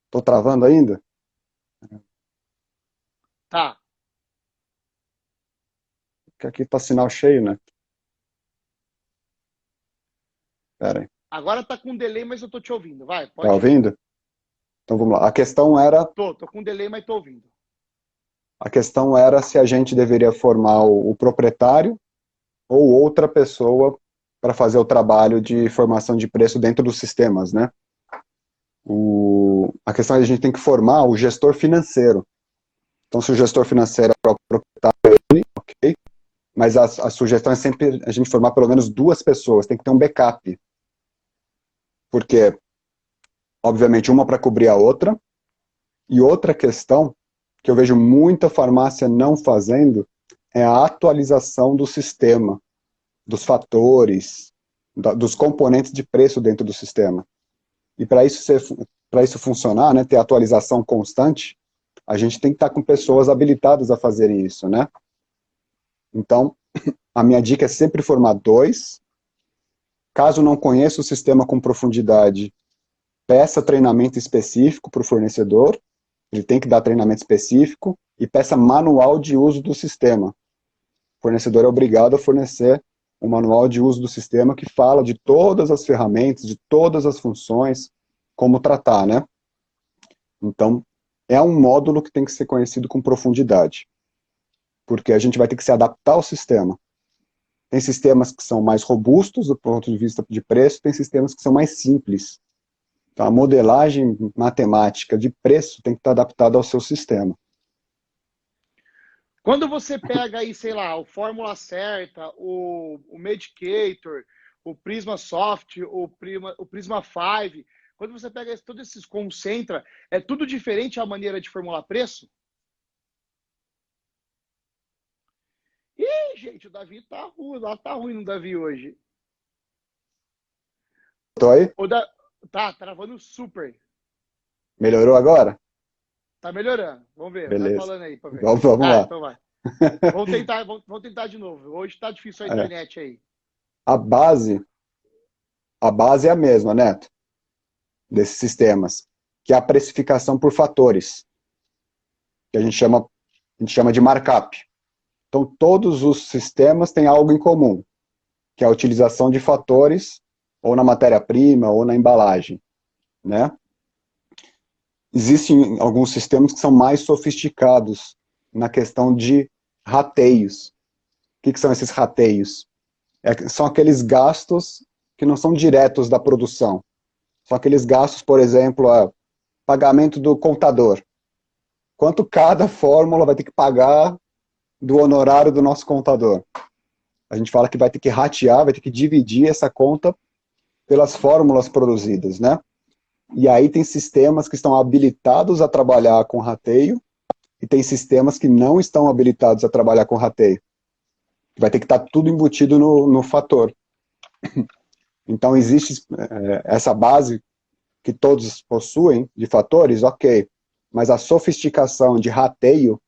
Estou travando ainda? Tá. Porque aqui está sinal cheio, né? Pera aí. Agora tá com delay, mas eu tô te ouvindo. Vai, Tá pode ir. ouvindo? Então vamos lá. Tô com delay, mas tô ouvindo. A questão era se a gente deveria formar o proprietário ou outra pessoa para fazer o trabalho de formação de preço dentro dos sistemas, né? A questão é que a gente tem que formar o gestor financeiro. Então, se o gestor financeiro é o proprietário, ok, mas a sugestão é sempre a gente formar pelo menos duas pessoas, tem que ter um backup. Porque, obviamente, uma para cobrir a outra, e outra questão que eu vejo muita farmácia não fazendo é a atualização do sistema, dos fatores, dos componentes de preço dentro do sistema. E para isso funcionar, né, ter atualização constante, a gente tem que estar com pessoas habilitadas a fazer isso, né? Então, a minha dica é sempre formar dois. Caso não conheça o sistema com profundidade, peça treinamento específico para o fornecedor, ele tem que dar treinamento específico, e peça manual de uso do sistema. O fornecedor é obrigado a fornecer um manual de uso do sistema que fala de todas as ferramentas, de todas as funções, como tratar, né? Então, é um módulo que tem que ser conhecido com profundidade, porque a gente vai ter que se adaptar ao sistema. Tem sistemas que são mais robustos do ponto de vista de preço, tem sistemas que são mais simples. Então, a modelagem matemática de preço tem que estar adaptada ao seu sistema. Quando você pega aí, sei lá, o Fórmula Certa, o Medicator, o Prisma Soft, o Prisma 5, quando você pega todos esses concentra, é tudo diferente a maneira de formular preço? Ih, gente, o Davi tá ruim, lá tá ruim no Davi hoje. Tô aí? Tá travando super. Melhorou agora? Tá melhorando. Vamos ver. Vai Beleza. falando aí pra ver. Vamos lá. Então vai. Vamos tentar de novo. Hoje tá difícil a internet aí. A base é a mesma, Neto, desses sistemas, que é a precificação por fatores, que a gente chama de markup. Então, todos os sistemas têm algo em comum, que é a utilização de fatores, ou na matéria-prima, ou na embalagem, né? Existem alguns sistemas que são mais sofisticados na questão de rateios. O que são esses rateios? São aqueles gastos que não são diretos da produção. São aqueles gastos, por exemplo, pagamento do contador. Quanto cada fórmula vai ter que pagar do honorário do nosso contador? A gente fala que vai ter que ratear, vai ter que dividir essa conta pelas fórmulas produzidas, né? E aí tem sistemas que estão habilitados a trabalhar com rateio e tem sistemas que não estão habilitados a trabalhar com rateio. Vai ter que estar tudo embutido no fator. Então existe essa base que todos possuem de fatores, ok. Mas a sofisticação de rateio,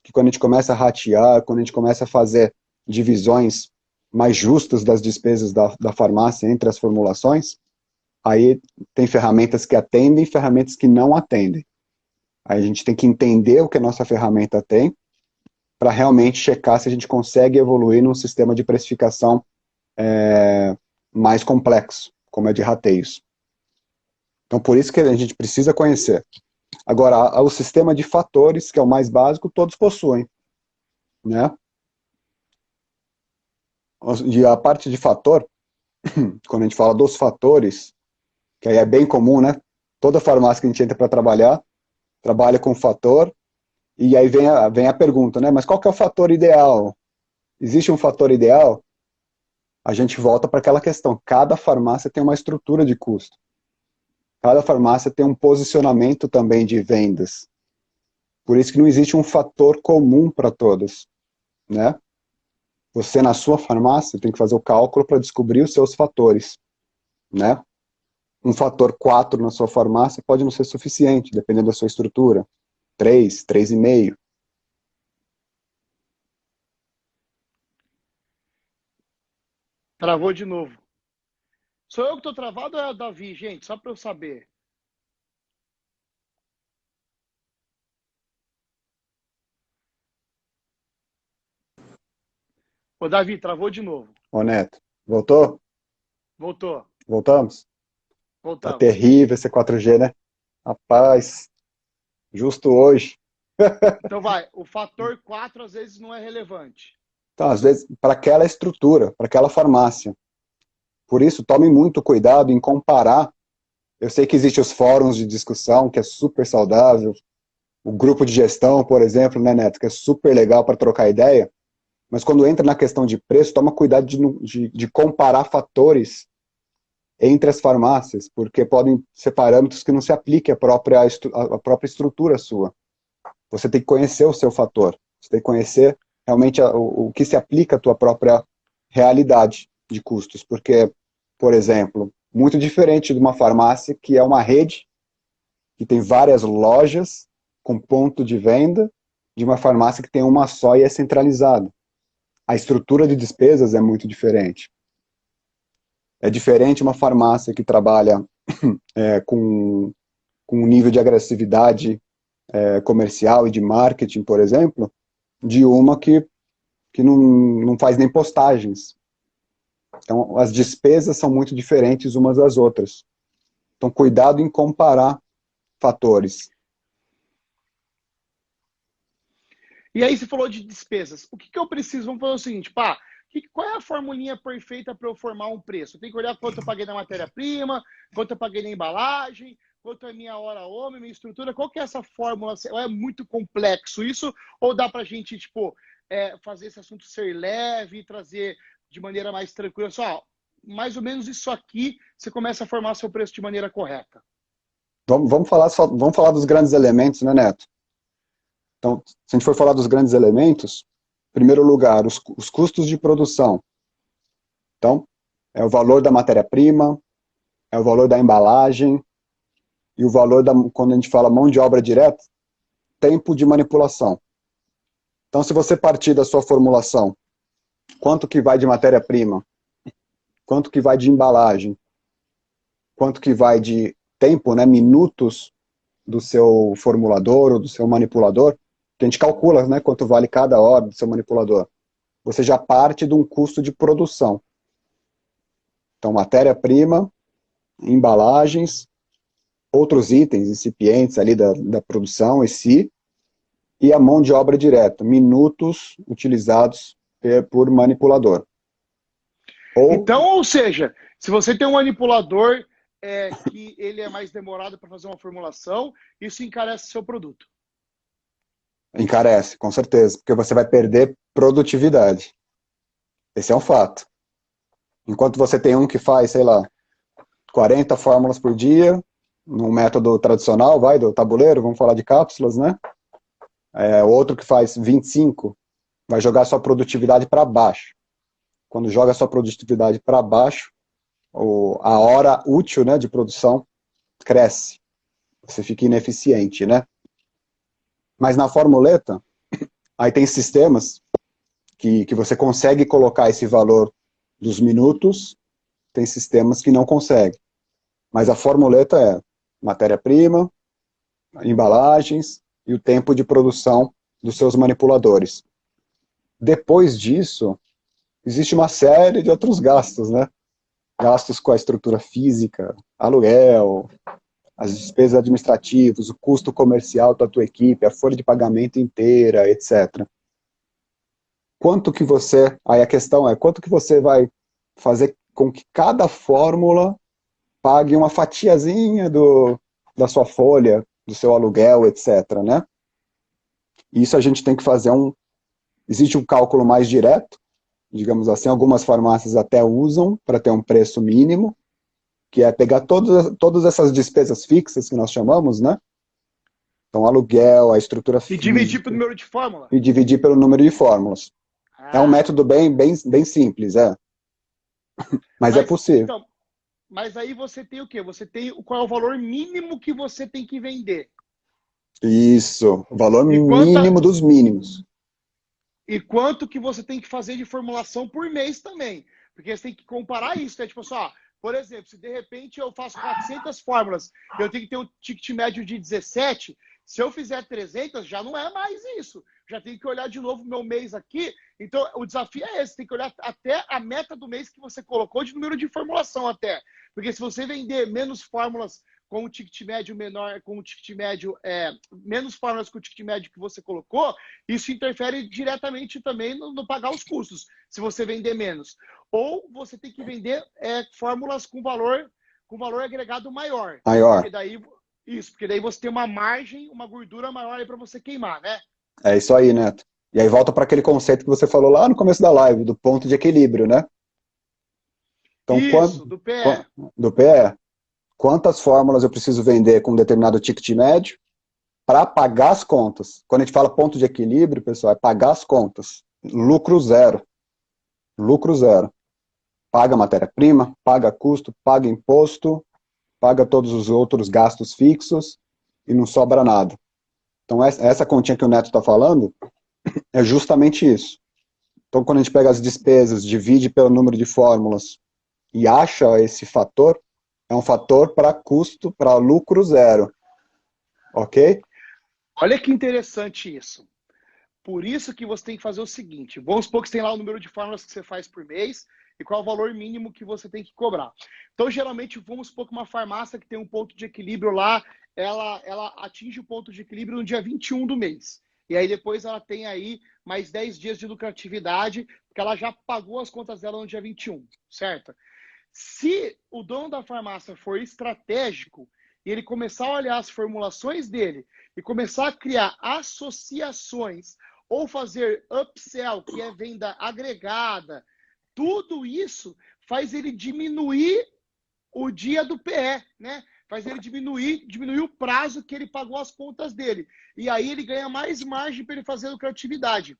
que quando a gente começa a ratear, quando a gente começa a fazer divisões mais justas das despesas da farmácia entre as formulações, aí tem ferramentas que atendem e ferramentas que não atendem. Aí a gente tem que entender o que a nossa ferramenta tem para realmente checar se a gente consegue evoluir num sistema de precificação mais complexo, como é de rateios. Então, por isso que a gente precisa conhecer. Agora, o sistema de fatores, que é o mais básico, todos possuem, né? E a parte de fator, quando a gente fala dos fatores, que aí é bem comum, né? Toda farmácia que a gente entra para trabalhar, trabalha com fator, e aí vem a pergunta, né? Mas qual que é o fator ideal? Existe um fator ideal? A gente volta para aquela questão, cada farmácia tem uma estrutura de custo. Cada farmácia tem um posicionamento também de vendas. Por isso que não existe um fator comum para todas, né? Você, na sua farmácia, tem que fazer o cálculo para descobrir os seus fatores, né? Um fator 4 na sua farmácia pode não ser suficiente, dependendo da sua estrutura. 3, 3,5. Travou de novo. Sou eu que estou travado ou é o Davi, gente? Só para eu saber. Ô, Davi, travou de novo. Ô, Neto, voltou? Voltou. Voltamos? Tá Voltamos. terrível esse 4G, né? Rapaz, justo hoje. Então vai, o fator 4 às vezes não é relevante. Então, às vezes, para aquela estrutura, para aquela farmácia. Por isso, tome muito cuidado em comparar. Eu sei que existem os fóruns de discussão, que é super saudável. O grupo de gestão, por exemplo, né, Neto, que é super legal para trocar ideia. Mas quando entra na questão de preço, toma cuidado de comparar fatores entre as farmácias, porque podem ser parâmetros que não se apliquem à própria estrutura sua. Você tem que conhecer o seu fator. Você tem que conhecer realmente o que se aplica à tua própria realidade de custos. Porque, por exemplo, muito diferente de uma farmácia que é uma rede, que tem várias lojas, com ponto de venda de uma farmácia que tem uma só e é centralizada. A estrutura de despesas é muito diferente. É diferente uma farmácia que trabalha com um nível de agressividade comercial e de marketing, por exemplo, de uma que não faz nem postagens. Então, as despesas são muito diferentes umas das outras. Então, cuidado em comparar fatores. E aí você falou de despesas. O que eu preciso? Vamos fazer o seguinte, pá, qual é a formulinha perfeita para eu formar um preço? Eu tenho que olhar quanto eu paguei na matéria-prima, quanto eu paguei na embalagem, quanto é minha hora homem, minha estrutura. Qual que é essa fórmula? Ou é muito complexo isso? Ou dá para a gente, tipo, fazer esse assunto ser leve e trazer de maneira mais tranquila? Só, mais ou menos isso aqui, você começa a formar seu preço de maneira correta. Vamos falar dos grandes elementos, né, Neto? Então, se a gente for falar dos grandes elementos, em primeiro lugar, os custos de produção. Então, é o valor da matéria-prima, é o valor da embalagem, e o valor, quando a gente fala mão de obra direta, tempo de manipulação. Então, se você partir da sua formulação, quanto que vai de matéria-prima, quanto que vai de embalagem, quanto que vai de tempo, né, minutos do seu formulador ou do seu manipulador, que a gente calcula, né, quanto vale cada hora do seu manipulador. Você já parte de um custo de produção. Então, matéria-prima, embalagens, outros itens, incipientes ali da produção em si, e a mão de obra direta, minutos utilizados por manipulador. Então, ou seja, se você tem um manipulador que ele é mais demorado para fazer uma formulação, isso encarece seu produto. Encarece, com certeza, porque você vai perder produtividade. Esse é um fato. Enquanto você tem um que faz, sei lá, 40 fórmulas por dia, no método tradicional, do tabuleiro, vamos falar de cápsulas, né? Outro que faz 25, vai jogar sua produtividade para baixo. Quando joga sua produtividade para baixo, a hora útil, né, de produção cresce. Você fica ineficiente, né? Mas na formuleta, aí tem sistemas que você consegue colocar esse valor dos minutos, tem sistemas que não conseguem. Mas a formuleta é matéria-prima, embalagens e o tempo de produção dos seus manipuladores. Depois disso, existe uma série de outros gastos, né? Gastos com a estrutura física, aluguel, as despesas administrativas, o custo comercial da tua equipe, a folha de pagamento inteira, etc. Aí a questão é, quanto que você vai fazer com que cada fórmula pague uma fatiazinha da sua folha, do seu aluguel, etc., né? Isso a gente tem que fazer existe um cálculo mais direto, digamos assim, algumas farmácias até usam para ter um preço mínimo, que é pegar todas essas despesas fixas que nós chamamos, né? Então, aluguel, a estrutura física. E dividir pelo número de fórmulas. E dividir pelo número de fórmulas. É um método bem simples, mas é possível. Então, mas aí você tem o quê? Você tem qual é o valor mínimo que você tem que vender. Isso, o valor mínimo dos mínimos. E quanto que você tem que fazer de formulação por mês também. Porque você tem que comparar isso, né? Tipo assim, por exemplo, se de repente eu faço 400 fórmulas, eu tenho que ter um ticket médio de 17, se eu fizer 300, já não é mais isso. Já tenho que olhar de novo o meu mês aqui. Então, o desafio é esse, tem que olhar até a meta do mês que você colocou de número de formulação até. Porque se você vender menos fórmulas com o ticket médio menor, com o ticket médio, menos fórmulas com o ticket médio que você colocou, isso interfere diretamente também no pagar os custos, se você vender menos. Ou você tem que vender fórmulas com valor agregado maior. Porque daí você tem uma margem, uma gordura maior para você queimar, né? É isso aí, Neto. E aí volta para aquele conceito que você falou lá no começo da live, do ponto de equilíbrio, né? Então, isso, do PE. Do PE. Quantas fórmulas eu preciso vender com um determinado ticket médio para pagar as contas? Quando a gente fala ponto de equilíbrio, pessoal, é pagar as contas. Lucro zero. Lucro zero. Paga matéria-prima, paga custo, paga imposto, paga todos os outros gastos fixos e não sobra nada. Então, essa continha que o Neto está falando é justamente isso. Então, quando a gente pega as despesas, divide pelo número de fórmulas e acha esse fator, é um fator para custo, para lucro zero. Ok? Olha que interessante isso. Por isso que você tem que fazer o seguinte, vamos supor que você tem lá o número de fórmulas que você faz por mês e qual é o valor mínimo que você tem que cobrar. Então, geralmente, vamos supor que uma farmácia que tem um ponto de equilíbrio lá, ela atinge o ponto de equilíbrio no dia 21 do mês. E aí depois ela tem aí mais 10 dias de lucratividade, porque ela já pagou as contas dela no dia 21, certo? Se o dono da farmácia for estratégico e ele começar a olhar as formulações dele e começar a criar associações ou fazer upsell, que é venda agregada, tudo isso faz ele diminuir o dia do PE, né? Faz ele diminuir o prazo que ele pagou as contas dele. E aí ele ganha mais margem para ele fazer lucratividade.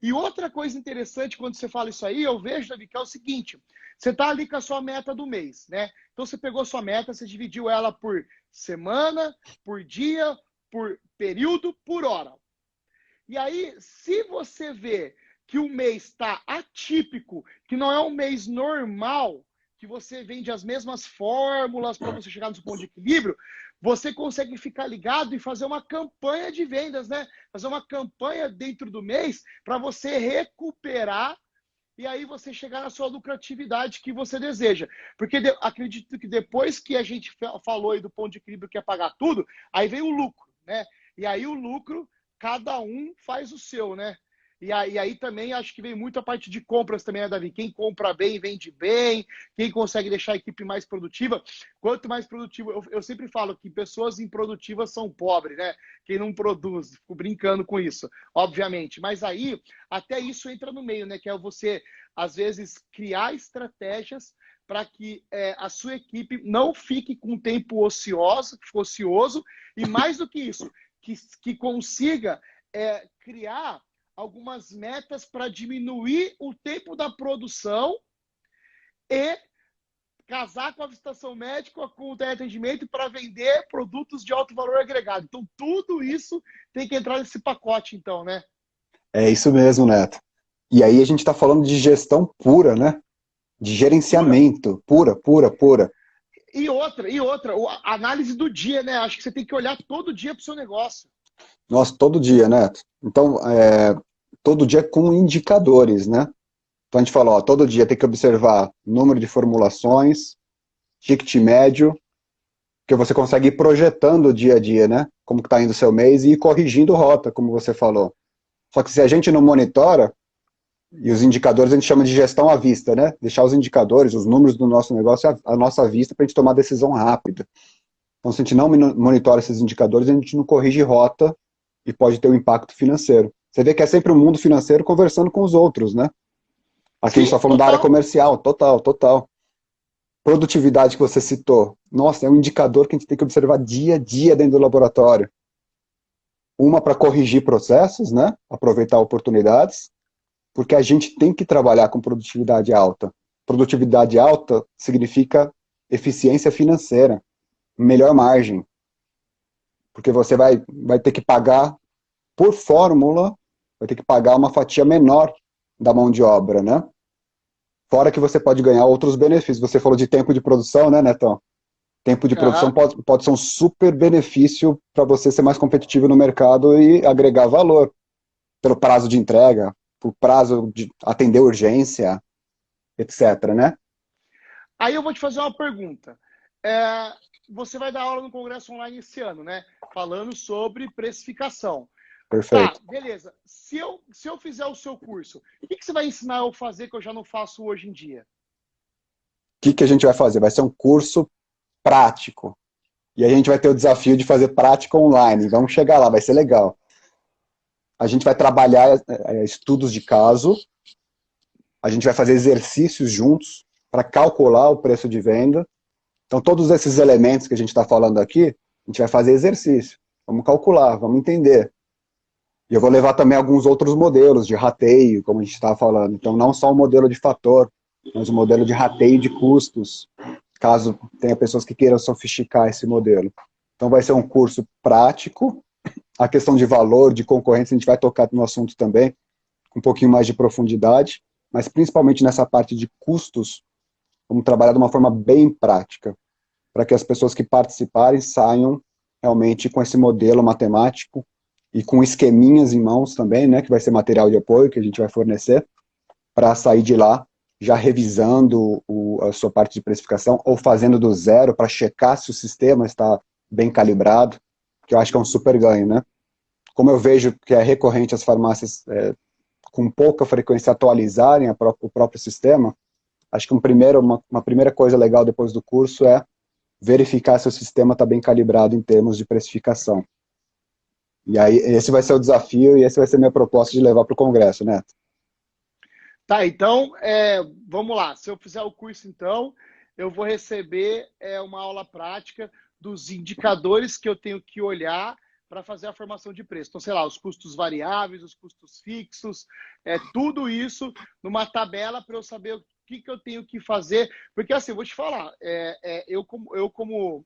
E outra coisa interessante quando você fala isso aí, eu vejo, Davi, que é o seguinte, você está ali com a sua meta do mês, né? Então você pegou sua meta, você dividiu ela por semana, por dia, por período, por hora. E aí, se você vê que o mês está atípico, que não é um mês normal, que você vende as mesmas fórmulas para você chegar no seu ponto de equilíbrio, você consegue ficar ligado e fazer uma campanha de vendas, né? Fazer uma campanha dentro do mês para você recuperar e aí você chegar na sua lucratividade que você deseja. Porque acredito que depois que a gente falou aí do ponto de equilíbrio que é pagar tudo, aí vem o lucro, né? E aí o lucro, cada um faz o seu, né? E aí também acho que vem muito a parte de compras também, né, Davi? Quem compra bem, vende bem, quem consegue deixar a equipe mais produtiva. Quanto mais produtivo, eu sempre falo que pessoas improdutivas são pobres, né? Quem não produz, fico brincando com isso, obviamente. Mas aí, até isso entra no meio, né? Que é você, às vezes, criar estratégias para que a sua equipe não fique com tempo ocioso, e mais do que isso, que consiga criar algumas metas para diminuir o tempo da produção e casar com a visitação médica, com o teleatendimento para vender produtos de alto valor agregado. Então, tudo isso tem que entrar nesse pacote, então, né? É isso mesmo, Neto. E aí a gente está falando de gestão pura, né? De gerenciamento, pura. E outra, a análise do dia, né? Acho que você tem que olhar todo dia para o seu negócio. Nossa, todo dia, Neto. Então, todo dia com indicadores, né? Então a gente fala, ó, todo dia tem que observar número de formulações, ticket médio, que você consegue ir projetando o dia a dia, né? Como que está indo o seu mês e ir corrigindo rota, como você falou. Só que se a gente não monitora, e os indicadores a gente chama de gestão à vista, né? Deixar os indicadores, os números do nosso negócio à nossa vista para a gente tomar decisão rápida. Então se a gente não monitora esses indicadores, a gente não corrige rota e pode ter um impacto financeiro. Você vê que é sempre o mundo financeiro conversando com os outros, né? Aqui Sim, a gente está falando total. da área comercial, total. Produtividade que você citou, nossa, é um indicador que a gente tem que observar dia a dia dentro do laboratório. Uma para corrigir processos, né? Aproveitar oportunidades, porque a gente tem que trabalhar com produtividade alta. Produtividade alta significa eficiência financeira, melhor margem. Porque você vai ter que pagar por fórmula, vai ter que pagar uma fatia menor da mão de obra, né? Fora que você pode ganhar outros benefícios. Você falou de tempo de produção, né, Netão? Tempo de produção pode ser um super benefício para você ser mais competitivo no mercado e agregar valor. Pelo prazo de entrega, por prazo de atender urgência, etc, né? Aí eu vou te fazer uma pergunta. Você vai dar aula no Congresso Online esse ano, né? Falando sobre precificação. Perfeito. Tá, beleza. Se eu fizer o seu curso, o que você vai ensinar eu a fazer que eu já não faço hoje em dia? O que a gente vai fazer? Vai ser um curso prático. E a gente vai ter o desafio de fazer prática online. Vamos chegar lá, vai ser legal. A gente vai trabalhar estudos de caso, a gente vai fazer exercícios juntos para calcular o preço de venda. Então, todos esses elementos que a gente está falando aqui, a gente vai fazer exercício. Vamos calcular, vamos entender. E eu vou levar também alguns outros modelos de rateio, como a gente estava falando. Então, não só o modelo de fator, mas o modelo de rateio de custos, caso tenha pessoas que queiram sofisticar esse modelo. Então, vai ser um curso prático, a questão de valor, de concorrência, a gente vai tocar no assunto também, com um pouquinho mais de profundidade, mas principalmente nessa parte de custos, vamos trabalhar de uma forma bem prática, para que as pessoas que participarem saiam realmente com esse modelo matemático e com esqueminhas em mãos também, né, que vai ser material de apoio que a gente vai fornecer, para sair de lá já revisando a sua parte de precificação ou fazendo do zero para checar se o sistema está bem calibrado, que eu acho que é um super ganho, né? Como eu vejo que é recorrente as farmácias com pouca frequência atualizarem o próprio sistema, acho que uma primeira coisa legal depois do curso é verificar se o sistema está bem calibrado em termos de precificação. E aí, esse vai ser o desafio e esse vai ser a minha proposta de levar para o Congresso, Neto. Tá, então, vamos lá. Se eu fizer o curso, então, eu vou receber uma aula prática dos indicadores que eu tenho que olhar para fazer a formação de preço. Então, sei lá, os custos variáveis, os custos fixos, tudo isso numa tabela para eu saber o que eu tenho que fazer. Porque, assim, eu vou te falar, eu como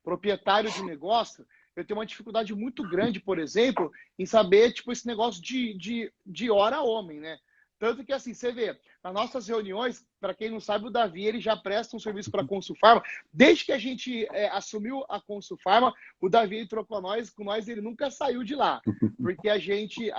proprietário de um negócio, eu tenho uma dificuldade muito grande, por exemplo, em saber, tipo, esse negócio de hora homem, né? Tanto que, assim, você vê, nas nossas reuniões, para quem não sabe, o Davi, ele já presta um serviço para a Consulfarma. Desde que a gente assumiu a Consulfarma, o Davi entrou com nós ele nunca saiu de lá. Porque a gente,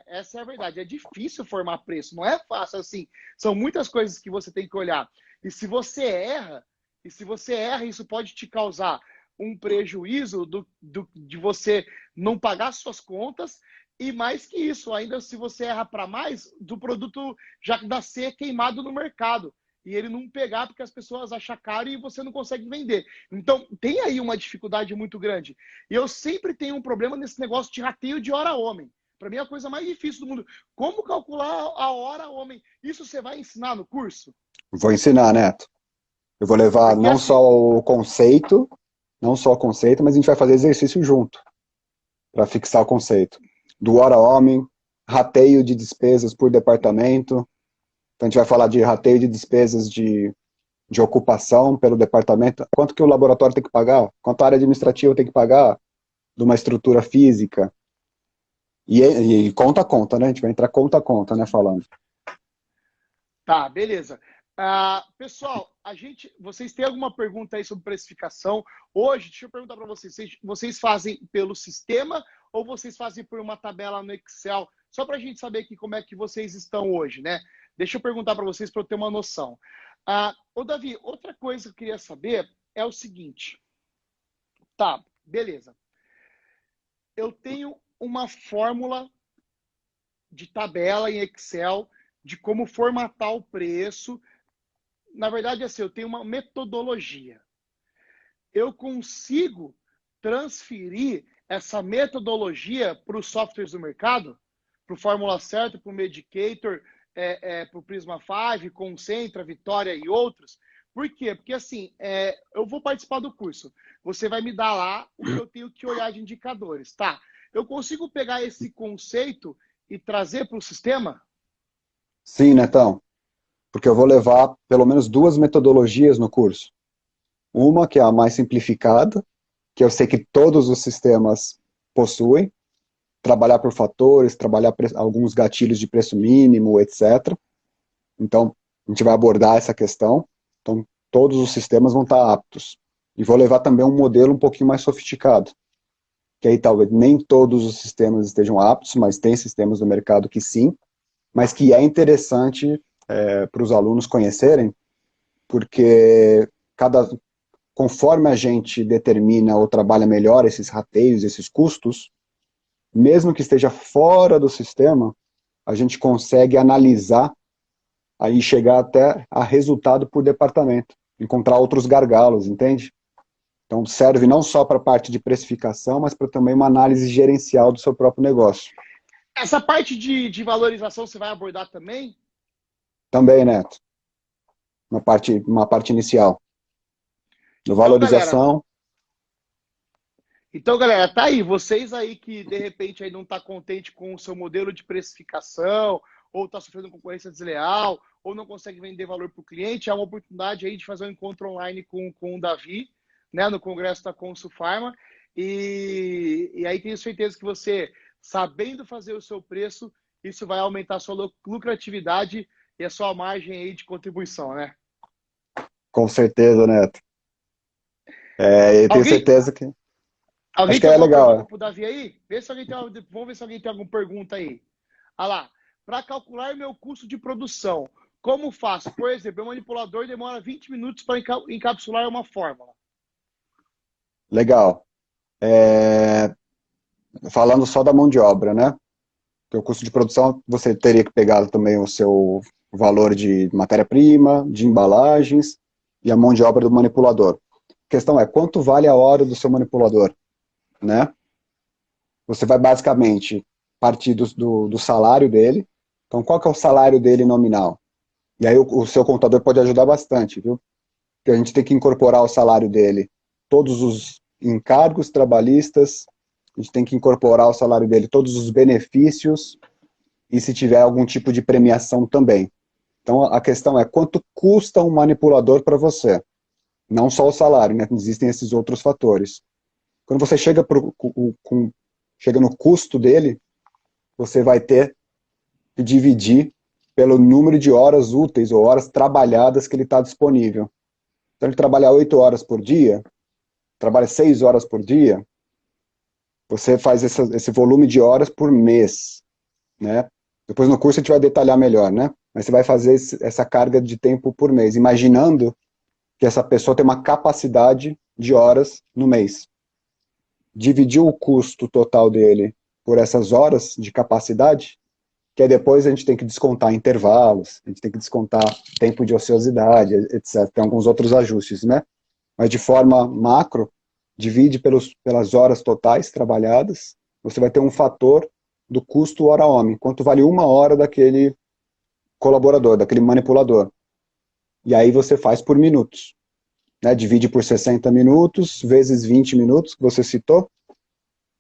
essa é a verdade, é difícil formar preço, não é fácil assim. São muitas coisas que você tem que olhar. E se você erra, isso pode te causar um prejuízo de você não pagar suas contas. E mais que isso, ainda se você erra para mais, do produto já nascer queimado no mercado. E ele não pegar porque as pessoas acham caro e você não consegue vender. Então, tem aí uma dificuldade muito grande. E eu sempre tenho um problema nesse negócio de rateio de hora homem. Para mim é a coisa mais difícil do mundo. Como calcular a hora homem? Isso você vai ensinar no curso? Vou ensinar, Neto. Eu vou levar Porque não assim, só o conceito, mas a gente vai fazer exercício junto, para fixar o conceito. Do hora homem, rateio de despesas por departamento. Então a gente vai falar de rateio de despesas de ocupação pelo departamento. Quanto que o laboratório tem que pagar? Quanto a área administrativa tem que pagar de uma estrutura física? E conta a conta, né? A gente vai entrar conta a conta, né, falando. tá, beleza. Pessoal, vocês têm alguma pergunta aí sobre precificação? Hoje, deixa eu perguntar para vocês, vocês fazem pelo sistema ou vocês fazem por uma tabela no Excel? Só para a gente saber aqui como é que vocês estão hoje, né? Deixa eu perguntar para vocês para eu ter uma noção. Ô Davi, outra coisa que eu queria saber é o seguinte. Tá, beleza. Eu tenho uma fórmula de tabela em Excel de como formatar o preço. Na verdade, assim, eu tenho uma metodologia. Eu consigo transferir essa metodologia para os softwares do mercado, para o Fórmula Certa, para o Medicator, para o Prisma 5, Concentra, Vitória e outros. Por quê? Porque assim, eu vou participar do curso. Você vai me dar lá o que eu tenho que olhar de indicadores. Tá, eu consigo pegar esse conceito e trazer para o sistema? Sim, Netão, porque eu vou levar pelo menos duas metodologias no curso. Uma que é a mais simplificada, que eu sei que todos os sistemas possuem, trabalhar por fatores, trabalhar alguns gatilhos de preço mínimo, etc. Então, a gente vai abordar essa questão. Então, todos os sistemas vão estar aptos. E vou levar também um modelo um pouquinho mais sofisticado, que aí talvez nem todos os sistemas estejam aptos, mas tem sistemas no mercado que sim, mas que é interessante para os alunos conhecerem, porque conforme a gente determina ou trabalha melhor esses rateios, esses custos, mesmo que esteja fora do sistema, a gente consegue analisar aí chegar até a resultado por departamento, encontrar outros gargalos, entende? Então serve não só para a parte de precificação, mas para também uma análise gerencial do seu próprio negócio. Essa parte de valorização você vai abordar também? Também, Neto, uma parte inicial. No Então, galera, valorização. tá aí. Vocês aí que de repente aí não está contente com o seu modelo de precificação, ou está sofrendo concorrência desleal, ou não consegue vender valor para o cliente, é uma oportunidade aí de fazer um encontro online com o Davi, né, no Congresso da Consulfarma. E aí tenho certeza que você, sabendo fazer o seu preço, isso vai aumentar a sua lucratividade e a sua margem aí de contribuição, né? Com certeza, Neto. E tenho Alguém, certeza que... Acho alguém que tem é alguma legal. pergunta para o Davi aí? Vê se alguém tem vamos ver se alguém tem alguma pergunta aí. Olha lá. Para calcular meu custo de produção, como faço? Por exemplo, o manipulador demora 20 minutos para encapsular uma fórmula. Legal. Falando só da mão de obra, né? Porque o custo de produção, você teria que pegar também o seu valor de matéria-prima, de embalagens e a mão de obra do manipulador. A questão é, quanto vale a hora do seu manipulador, né? Você vai basicamente partir do salário dele. Então, qual que é o salário dele nominal? E aí o seu contador pode ajudar bastante, viu? Porque a gente tem que incorporar o salário dele, todos os encargos trabalhistas, a gente tem que incorporar o salário dele, todos os benefícios e se tiver algum tipo de premiação também. Então a questão é quanto custa um manipulador para você? Não só o salário, né? Existem esses outros fatores. Quando você chega no custo dele, você vai ter que dividir pelo número de horas úteis ou horas trabalhadas que ele está disponível. Então ele trabalha 8 horas por dia, trabalha 6 horas por dia, você faz esse volume de horas por mês, né? Depois no curso a gente vai detalhar melhor, né? Mas você vai fazer essa carga de tempo por mês, imaginando que essa pessoa tem uma capacidade de horas no mês. Dividir o custo total dele por essas horas de capacidade, que aí depois a gente tem que descontar intervalos, a gente tem que descontar tempo de ociosidade, etc. Tem alguns outros ajustes, né? Mas de forma macro, divide pelas horas totais trabalhadas, você vai ter um fator do custo hora-homem, quanto vale uma hora daquele colaborador, daquele manipulador. E aí você faz por minutos, né? Divide por 60 minutos, vezes 20 minutos, que você citou,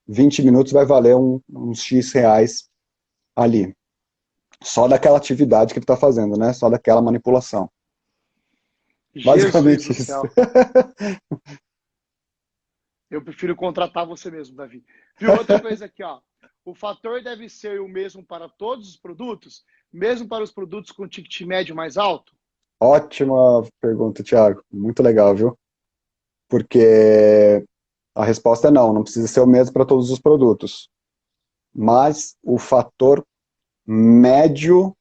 20 minutos vai valer uns X reais ali. Só daquela atividade que ele está fazendo, né? Só daquela manipulação. Jesus Basicamente do isso. céu. Eu prefiro contratar você mesmo, Davi. Viu? Outra coisa aqui, ó. O fator deve ser o mesmo para todos os produtos, mesmo para os produtos com ticket médio mais alto? Ótima pergunta, Thiago. Muito legal, viu? Porque a resposta é não, não precisa ser o mesmo para todos os produtos. Mas o fator médio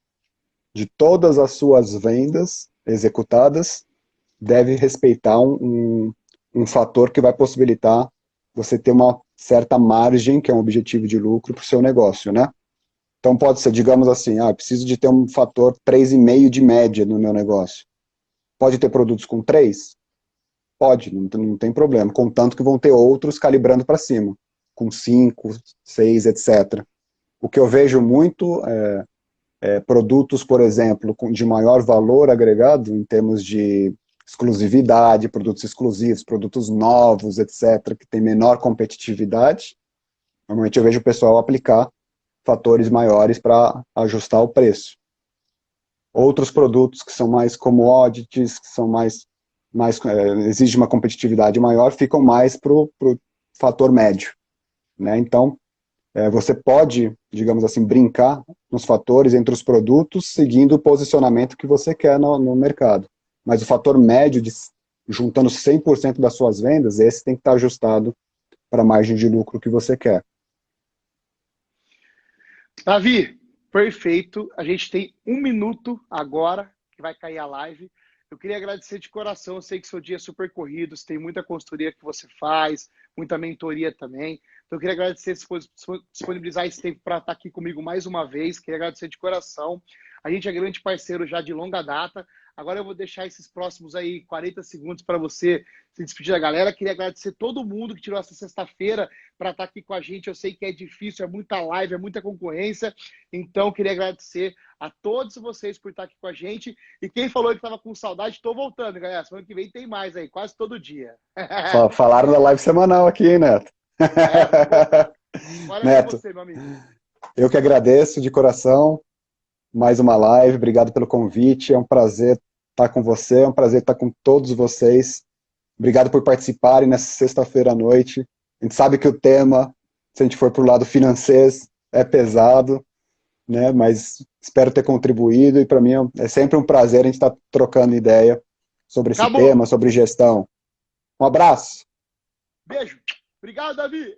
de todas as suas vendas executadas deve respeitar um fator que vai possibilitar você ter uma certa margem, que é um objetivo de lucro para o seu negócio, né? Então pode ser, digamos assim, preciso de ter um fator 3,5 de média no meu negócio. Pode ter produtos com 3? Pode, não tem problema, contanto que vão ter outros calibrando para cima, com 5, 6, etc. O que eu vejo muito produtos, por exemplo, de maior valor agregado, em termos de exclusividade, produtos exclusivos, produtos novos, etc., que tem menor competitividade, normalmente eu vejo o pessoal aplicar fatores maiores para ajustar o preço. Outros produtos que são mais commodities, que são exigem uma competitividade maior, ficam mais para o fator médio, né? Então, você pode, digamos assim, brincar nos fatores entre os produtos, seguindo o posicionamento que você quer no mercado. Mas o fator médio, juntando 100% das suas vendas, esse tem que estar ajustado para a margem de lucro que você quer. Davi, perfeito. A gente tem 1 minuto agora, que vai cair a live. Eu queria agradecer de coração. Eu sei que seu dia é super corrido, você tem muita consultoria que você faz, muita mentoria também. Então, eu queria agradecer disponibilizar esse tempo para estar aqui comigo mais uma vez. Queria agradecer de coração. A gente é grande parceiro já de longa data. Agora eu vou deixar esses próximos aí 40 segundos para você se despedir da galera. Queria agradecer todo mundo que tirou essa sexta-feira para estar aqui com a gente. Eu sei que é difícil, é muita live, é muita concorrência. Então, queria agradecer a todos vocês por estar aqui com a gente. E quem falou que estava com saudade, estou voltando, galera. Semana que vem tem mais aí, quase todo dia. Falaram da live semanal aqui, hein, Neto? Agora é com Neto, você, meu amigo. eu que agradeço de coração. Mais uma live, obrigado pelo convite. É um prazer estar com você, é um prazer estar com todos vocês. Obrigado por participarem nessa sexta-feira à noite. A gente sabe que o tema, se a gente for para o lado financeiro, é pesado, né? Mas espero ter contribuído e para mim é sempre um prazer a gente estar trocando ideia sobre esse Acabou. tema, sobre gestão. Um abraço! Beijo. Obrigado, Davi.